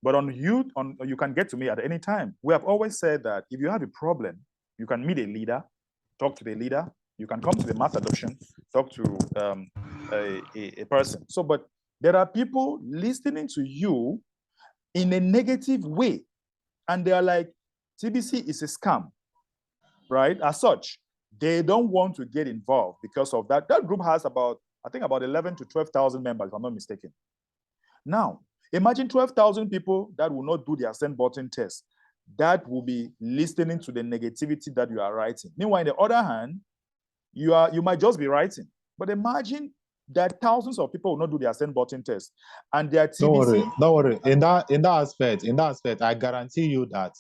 But you can get to me at any time. We have always said that if you have a problem, you can meet a leader, talk to the leader. You can come to the mass adoption, talk to a person. So, but there are people listening to you in a negative way, and they are like, TBC is a scam, right? As such, they don't want to get involved because of that. That group has about 11 to 12,000 members, if I'm not mistaken. Now, imagine 12,000 people that will not do their send button test, that will be listening to the negativity that you are writing. Meanwhile, on the other hand, you might just be writing. But imagine that thousands of people will not do their send button test, and their TBC. Don't worry. In that aspect, I guarantee you that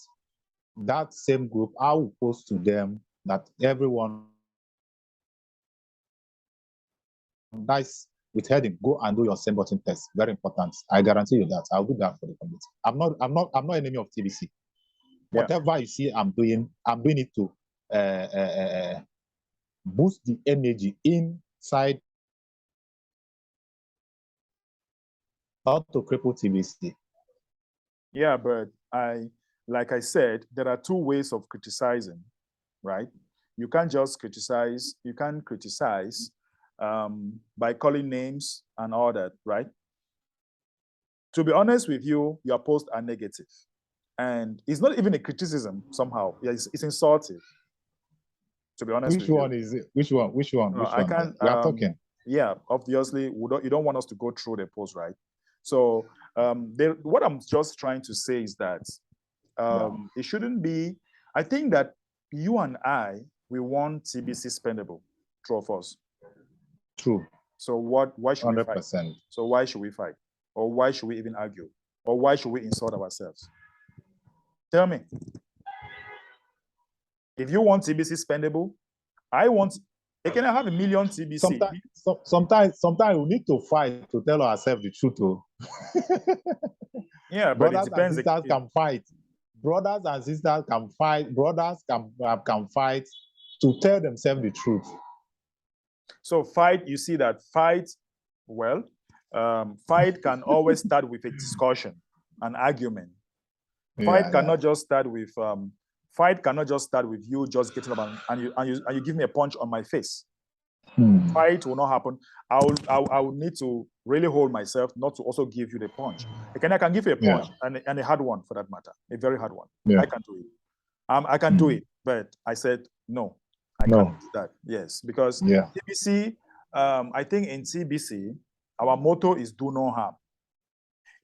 same group, I will post to them that everyone nice with heading, go and do your same button test. Very important. I guarantee you that. I'll do that for the community. I'm not enemy of TBC. Yeah. Whatever you see I'm doing it to boost the energy inside, not to cripple TBC. Yeah, but like I said, there are two ways of criticizing, right? You can't just criticize. You can criticize by calling names and all that, right? To be honest with you, your posts are negative. And it's not even a criticism somehow. It's insultive. To be honest with you. Which one? No, I can't. We are talking. Yeah, obviously, you don't want us to go through the post, right? So what I'm just trying to say is that it shouldn't be. I think that you and I, we want TBC spendable, true of us. True. So why should 100%. we fight? So why should we fight? Or why should we even argue? Or why should we insult ourselves? Tell me. If you want TBC spendable, can I have 1 million TBC? Sometimes we need to fight to tell ourselves the truth. Oh. Yeah, but brothers and sisters can fight. Brothers and sisters can fight. Brothers can fight to tell themselves the truth. So fight, you see that fight, well, fight can always start with a discussion, an argument. Fight cannot just start with you just getting up and you give me a punch on my face. Fight will not happen. I will need to really hold myself not to also give you the punch. I can give you a punch and a hard one for that matter, a very hard one. Yeah. I can do it. I can do it, but I said no. I can't do that. Yes, because TBC, I think in TBC, our motto is do no harm.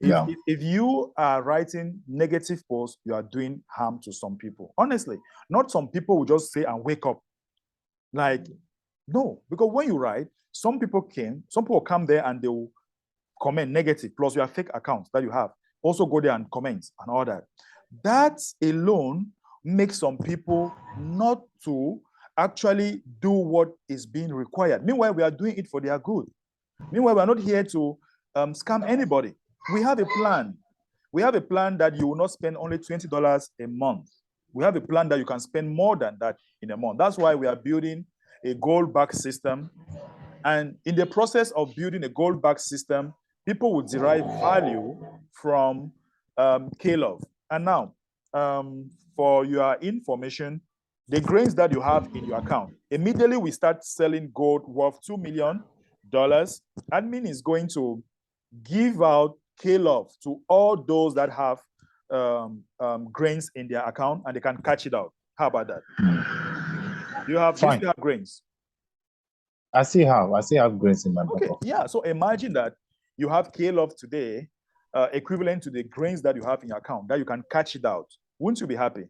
If you are writing negative posts, you are doing harm to some people. Honestly, not some people will just say and wake up. Like, no, because when you write, some people come there and they will comment negative, plus your fake accounts that you have. Also go there and comment and all that. That alone makes some people not to actually do what is being required. Meanwhile, we are doing it for their good. Meanwhile, we are not here to scam anybody. We have a plan. We have a plan that you will not spend only $20 a month. We have a plan that you can spend more than that in a month. That's why we are building a gold-backed system. And in the process of building a gold-backed system, people will derive value from K-Love. And now, for your information, the grains that you have in your account, immediately we start selling gold worth $2 million. Admin is going to give out K-Love to all those that have grains in their account and they can catch it out. How about that? You still have grains? I still have grains in my okay. Yeah, so imagine that you have K-Love today equivalent to the grains that you have in your account, that you can catch it out. Wouldn't you be happy?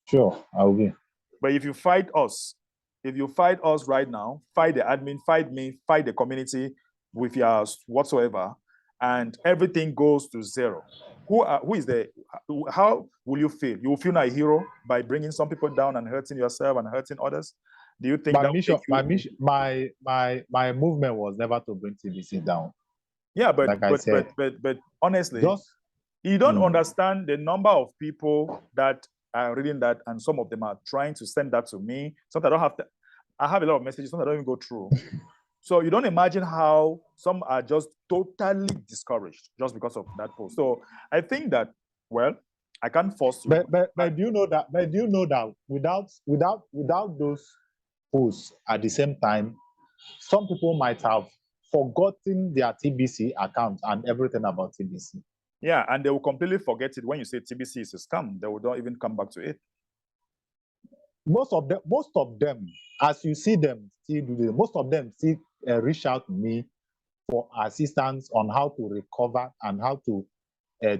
Sure, I will be. But if you fight us right now, fight the admin, fight me, fight the community with your whatsoever, and everything goes to zero. How will you feel? You will feel like a hero by bringing some people down and hurting yourself and hurting others? Do you think my movement was never to bring TBC down? Yeah, but honestly, you don't understand the number of people that are reading that, and some of them are trying to send that to me. Sometimes I don't have to, I have a lot of messages, sometimes I don't even go through. So you don't imagine how some are just totally discouraged just because of that post. So I think that, well, I can't force you. But do you know that? But do you know that without those posts at the same time, some people might have forgotten their TBC account and everything about TBC. Yeah, and they will completely forget it when you say TBC is a scam. They will not even come back to it. Most of them, as you see them still do this, most of them still reach out to me for assistance on how to recover and how to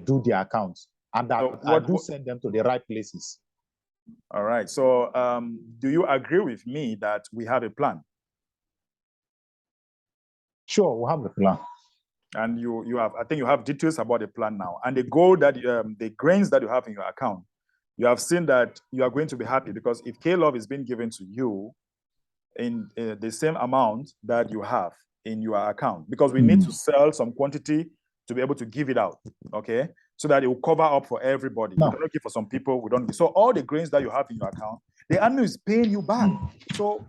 do their accounts, and that So I do send them to the right places. All right. So do you agree with me that we have a plan? Sure, we have the plan. And you have, I think you have details about the plan now. And the goal that, the grains that you have in your account, you have seen that you are going to be happy, because if K-Love is being given to you in the same amount that you have in your account, because we need to sell some quantity to be able to give it out, okay? So that it will cover up for everybody. No. We cannot give for some people, we don't give. So all the grains that you have in your account, the admin is paying you back. So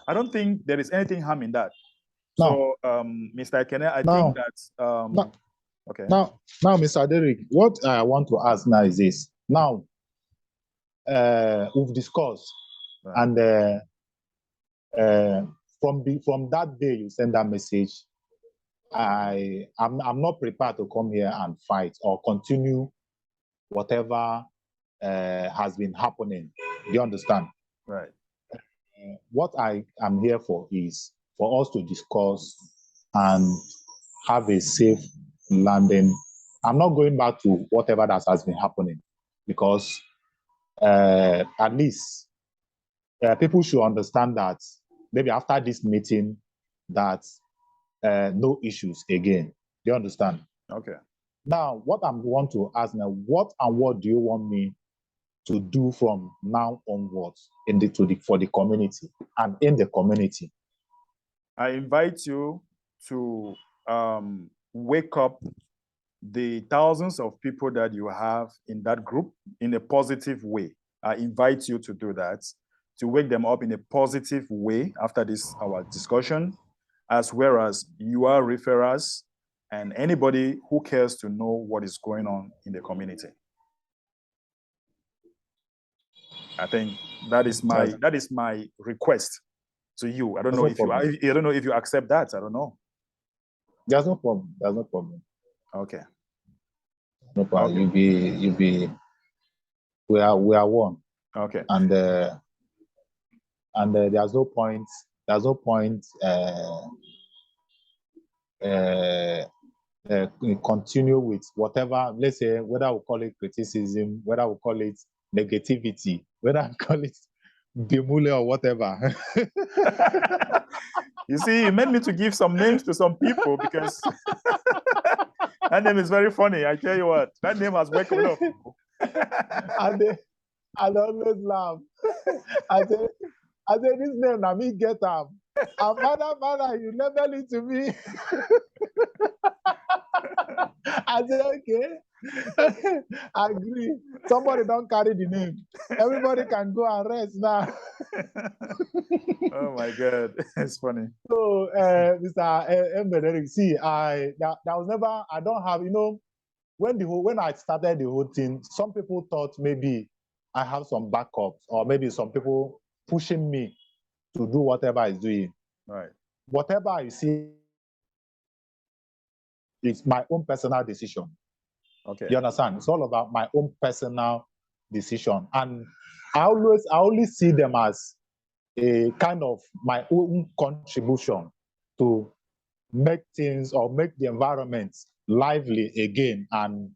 I don't think there is anything harm in that. No. So, Mr. Ekene, I think that, okay. Now, Mr. Derek, what I want to ask now is this. Now, we've discussed, Right. and from that day you send that message, I'm not prepared to come here and fight or continue whatever has been happening. Do you understand? Right. What I am here for is for us to discuss and have a safe landing. I'm not going back to whatever that has been happening, because at least people should understand that maybe after this meeting that no issues again. Do you understand? Okay. Now, what I want to ask now, what do you want me to do from now onwards for the community and in the community? I invite you to wake up the thousands of people that you have in that group in a positive way. I invite you to do that, to wake them up in a positive way after this, our discussion, as well as your referrals and anybody who cares to know what is going on in the community. I think that is my request to you. I don't know if you accept that. I don't know. There's no problem. There's no problem. Okay. No problem. Okay. We are one. Okay. And there's no point. There's no point. Continue with whatever. Let's say whether we call it criticism, whether we call it negativity, whether we call it bimule or whatever. You see, you made me to give some names to some people because that name is very funny. I tell you what, that name has worked with people. I always laugh. I say this name, now me get up. And father, you never it to me. I say, okay. I agree. Somebody don't carry the name. Everybody can go and rest now. Oh my God, it's funny. So, Mr. Mbederik, see, that was never, I don't have, when I started the whole thing, some people thought maybe I have some backups, or maybe some people pushing me to do whatever I'm doing. Right. Whatever I see, it's my own personal decision. Okay. You understand? It's all about my own personal decision. And I only see them as a kind of my own contribution to make things or make the environment lively again. And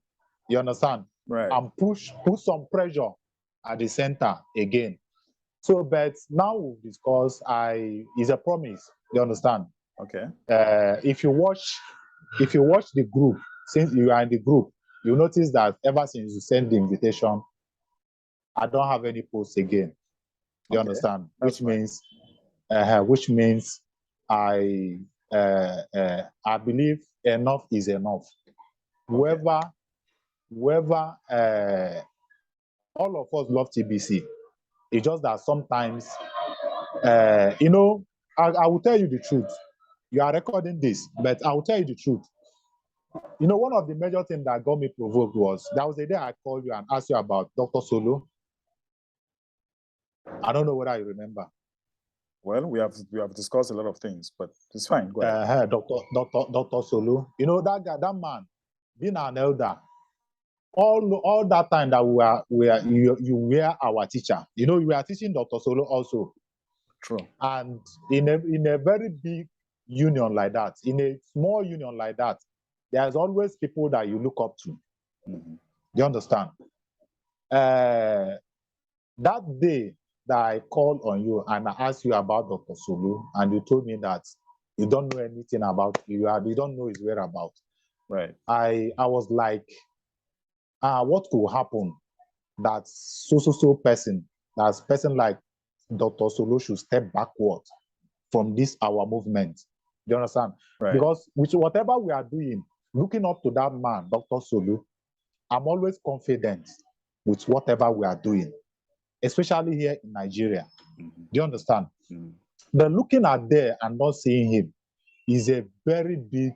you understand? Right. And put some pressure at the center again. So, but now we've discussed, is a promise. You understand? Okay. If you watch the group, since you are in the group, you notice that ever since you send the invitation, I don't have any posts again. You understand? Which means I believe enough is enough. Okay. Whoever All of us love TBC. It's just that sometimes, I will tell you the truth. You are recording this, but I will tell you the truth. One of the major things that got me provoked was there was a day I called you and asked you about Dr. Solo. I don't know whether you remember. Well, we have discussed a lot of things, but it's fine. Go ahead. Dr. Solo. That guy, that man, being an elder, all that time that you were our teacher. You were teaching Dr. Solo also. True. And in a very big union like that, in a small union like that, there's always people that you look up to. Mm-hmm. Do you understand? That day that I called on you and I asked you about Dr. Sulu, and you told me that you don't know anything about you don't know his whereabouts. Right. I was like, what could happen that so person, that's person like Dr. Sulu should step backward from this our movement? Do you understand? Right. Because with whatever we are doing, looking up to that man, Dr. Sulu, I'm always confident with whatever we are doing, especially here in Nigeria. Mm-hmm. Do you understand? Mm-hmm. But looking at there and not seeing him is a very big,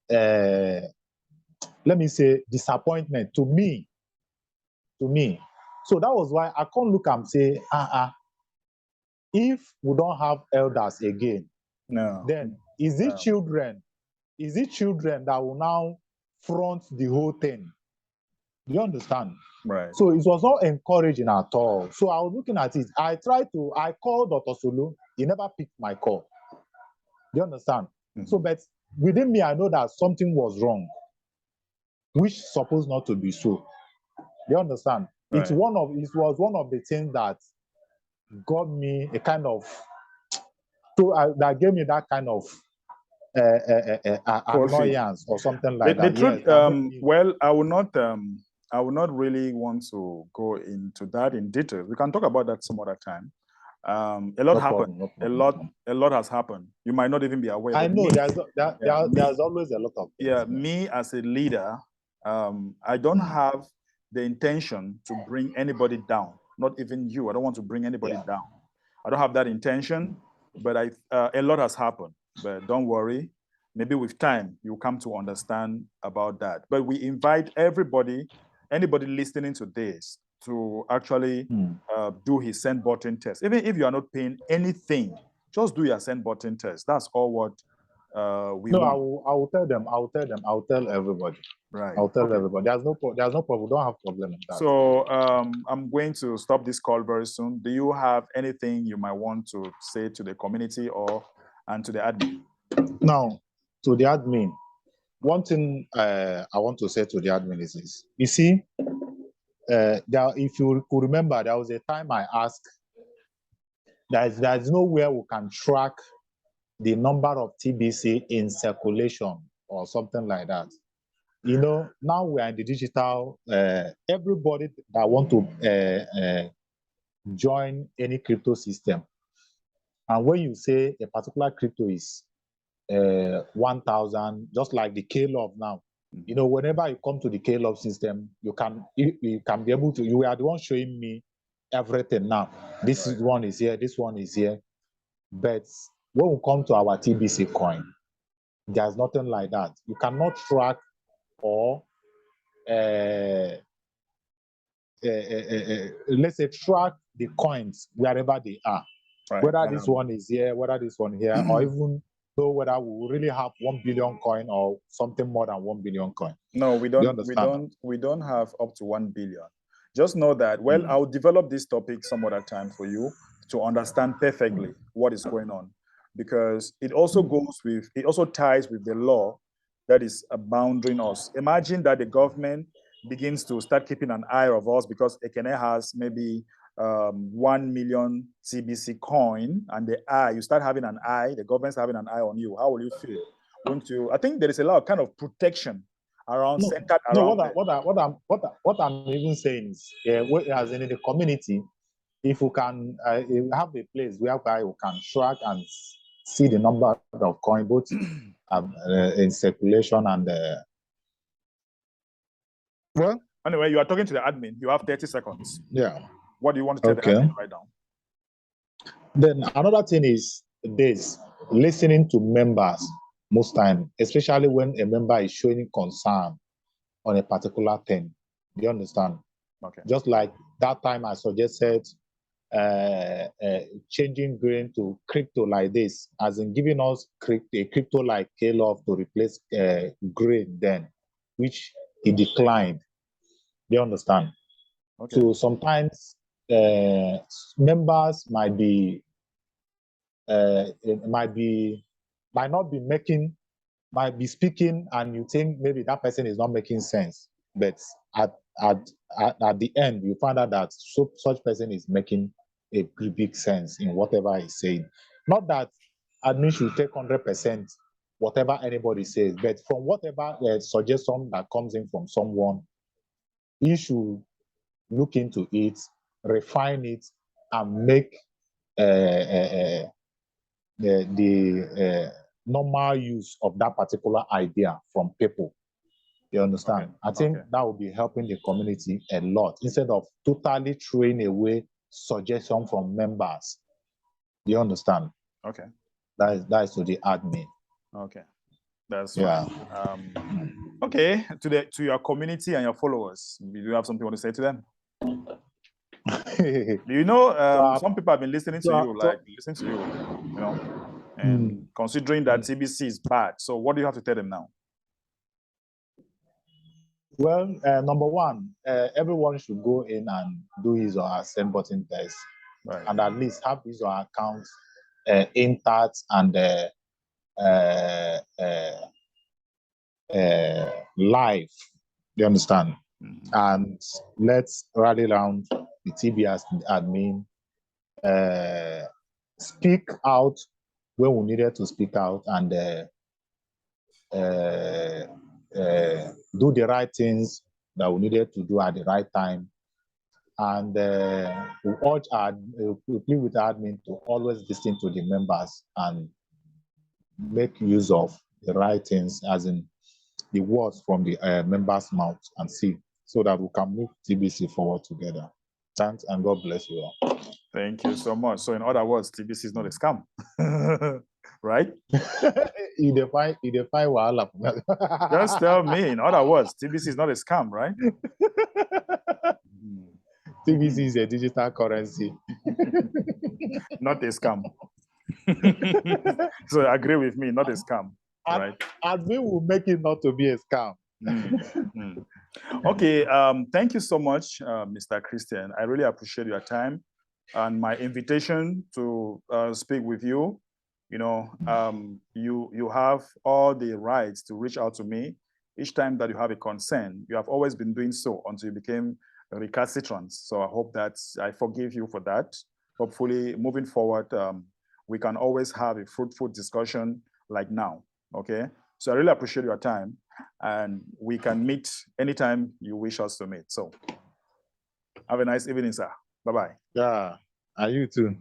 let me say, disappointment to me. So that was why I can't look and say, if we don't have elders again, no, then is it children that will now front the whole thing? Do you understand? Right. So it was not encouraging at all. So I was looking at it. I called Dr. Sulu. He never picked my call. Do you understand? Mm-hmm. So, but within me, I know that something was wrong, which supposed not to be so. Do you understand? Right. It was one of the things that got me a kind of, that gave me that kind of annoyance or something like that. The truth, yes, well, I will not really want to go into that in detail. We can talk about that some other time. A lot happened. A lot has happened. You might not even be aware. I know there's always a lot of things. Yeah, me as a leader, I don't have the intention to bring anybody down. Not even you. I don't want to bring anybody down. I don't have that intention. But a lot has happened. But don't worry. Maybe with time, you'll come to understand about that. But we invite anybody listening to this to actually do his send button test. Even if you are not paying anything, just do your send button test. That's all what we want. I will tell them. I'll tell everybody. Right. I'll tell everybody. There's no problem. We don't have problem with that. So I'm going to stop this call very soon. Do you have anything you might want to say to the community and to the admin? Now, to the admin, one thing I want to say to the admin is this. You see, if you could remember, there was a time I asked, there's nowhere we can track the number of TBC in circulation or something like that. Now we are in the digital, everybody that want to join any crypto system, and when you say a particular crypto is 1,000, just like the K-Love now, whenever you come to the K-Love system, you can be able to, you are the one showing me everything now. This one is here, this one is here. But when we come to our TBC coin, there's nothing like that. You cannot track or let's say track the coins wherever they are. Right. Whether this one is here, whether this one here, or even know whether we really have 1 billion coin or something more than 1 billion coin. No, we don't. We don't have up to 1 billion. Just know that. Well, I'll develop this topic some other time for you to understand perfectly what is going on, because it also ties with the law that is bounding us. Imagine that the government begins to start keeping an eye of us because Ekene has maybe 1 million TBC coin, and you start having an eye, the government's having an eye on you. How will you feel? Won't you? I think there is a lot of kind of protection around centered around. What I'm even saying is, as in the community, if we can have a place whereby we can track and see the number of coin both in circulation and Anyway, you are talking to the admin. You have 30 seconds. Yeah. What do you want to tell the admin right now? Then another thing is this, listening to members most time, especially when a member is showing concern on a particular thing. Do you understand? Okay. Just like that time I suggested changing grain to crypto like this, as in giving us a crypto like K-Love to replace grain then, which he declined. Do you understand? Okay. So sometimes members might not be speaking, and you think maybe that person is not making sense, but at the end you find out that such person is making a pretty big sense in whatever he's saying. Not that admin should take 100% whatever anybody says, but from whatever suggestion that comes in from someone, he should look into it, refine it, and make the normal use of that particular idea from people. You understand? Okay. I think that will be helping the community a lot instead of totally throwing away suggestion from members. You understand? Okay. That is to the admin. Okay. That's fine. Okay. To your community and your followers, do you have something you want to say to them? Do you know some people have been listening to you, listening to you, you know, and considering that TBC is bad. So what do you have to tell them now? Well, number one, everyone should go in and do his or her send button test, right, and at least have his or her accounts intact and live. Do you understand? And let's rally around the TBS admin, speak out when we needed to speak out, and do the right things that we needed to do at the right time. And we plead with the admin to always listen to the members and make use of the right things, as in the words from the members' mouth, and see, so that we can move TBC forward together. Thanks, and God bless you all. Thank you so much. So in other words, TBC is not a scam, right? You define wahala. Just tell me, in other words, TBC is not a scam, right? TBC is a digital currency. Not a scam. So agree with me, not a scam, right? Admin will make it not to be a scam. Okay, thank you so much, Mr. Christian. I really appreciate your time and my invitation to speak with you. You know, you have all the rights to reach out to me each time that you have a concern. You have always been doing so until you became recalcitrant. So I hope that I forgive you for that. Hopefully, moving forward, we can always have a fruitful discussion like now, okay? So I really appreciate your time, and we can meet anytime you wish us to meet. So have a nice evening, sir. Bye-bye. Yeah, and you too.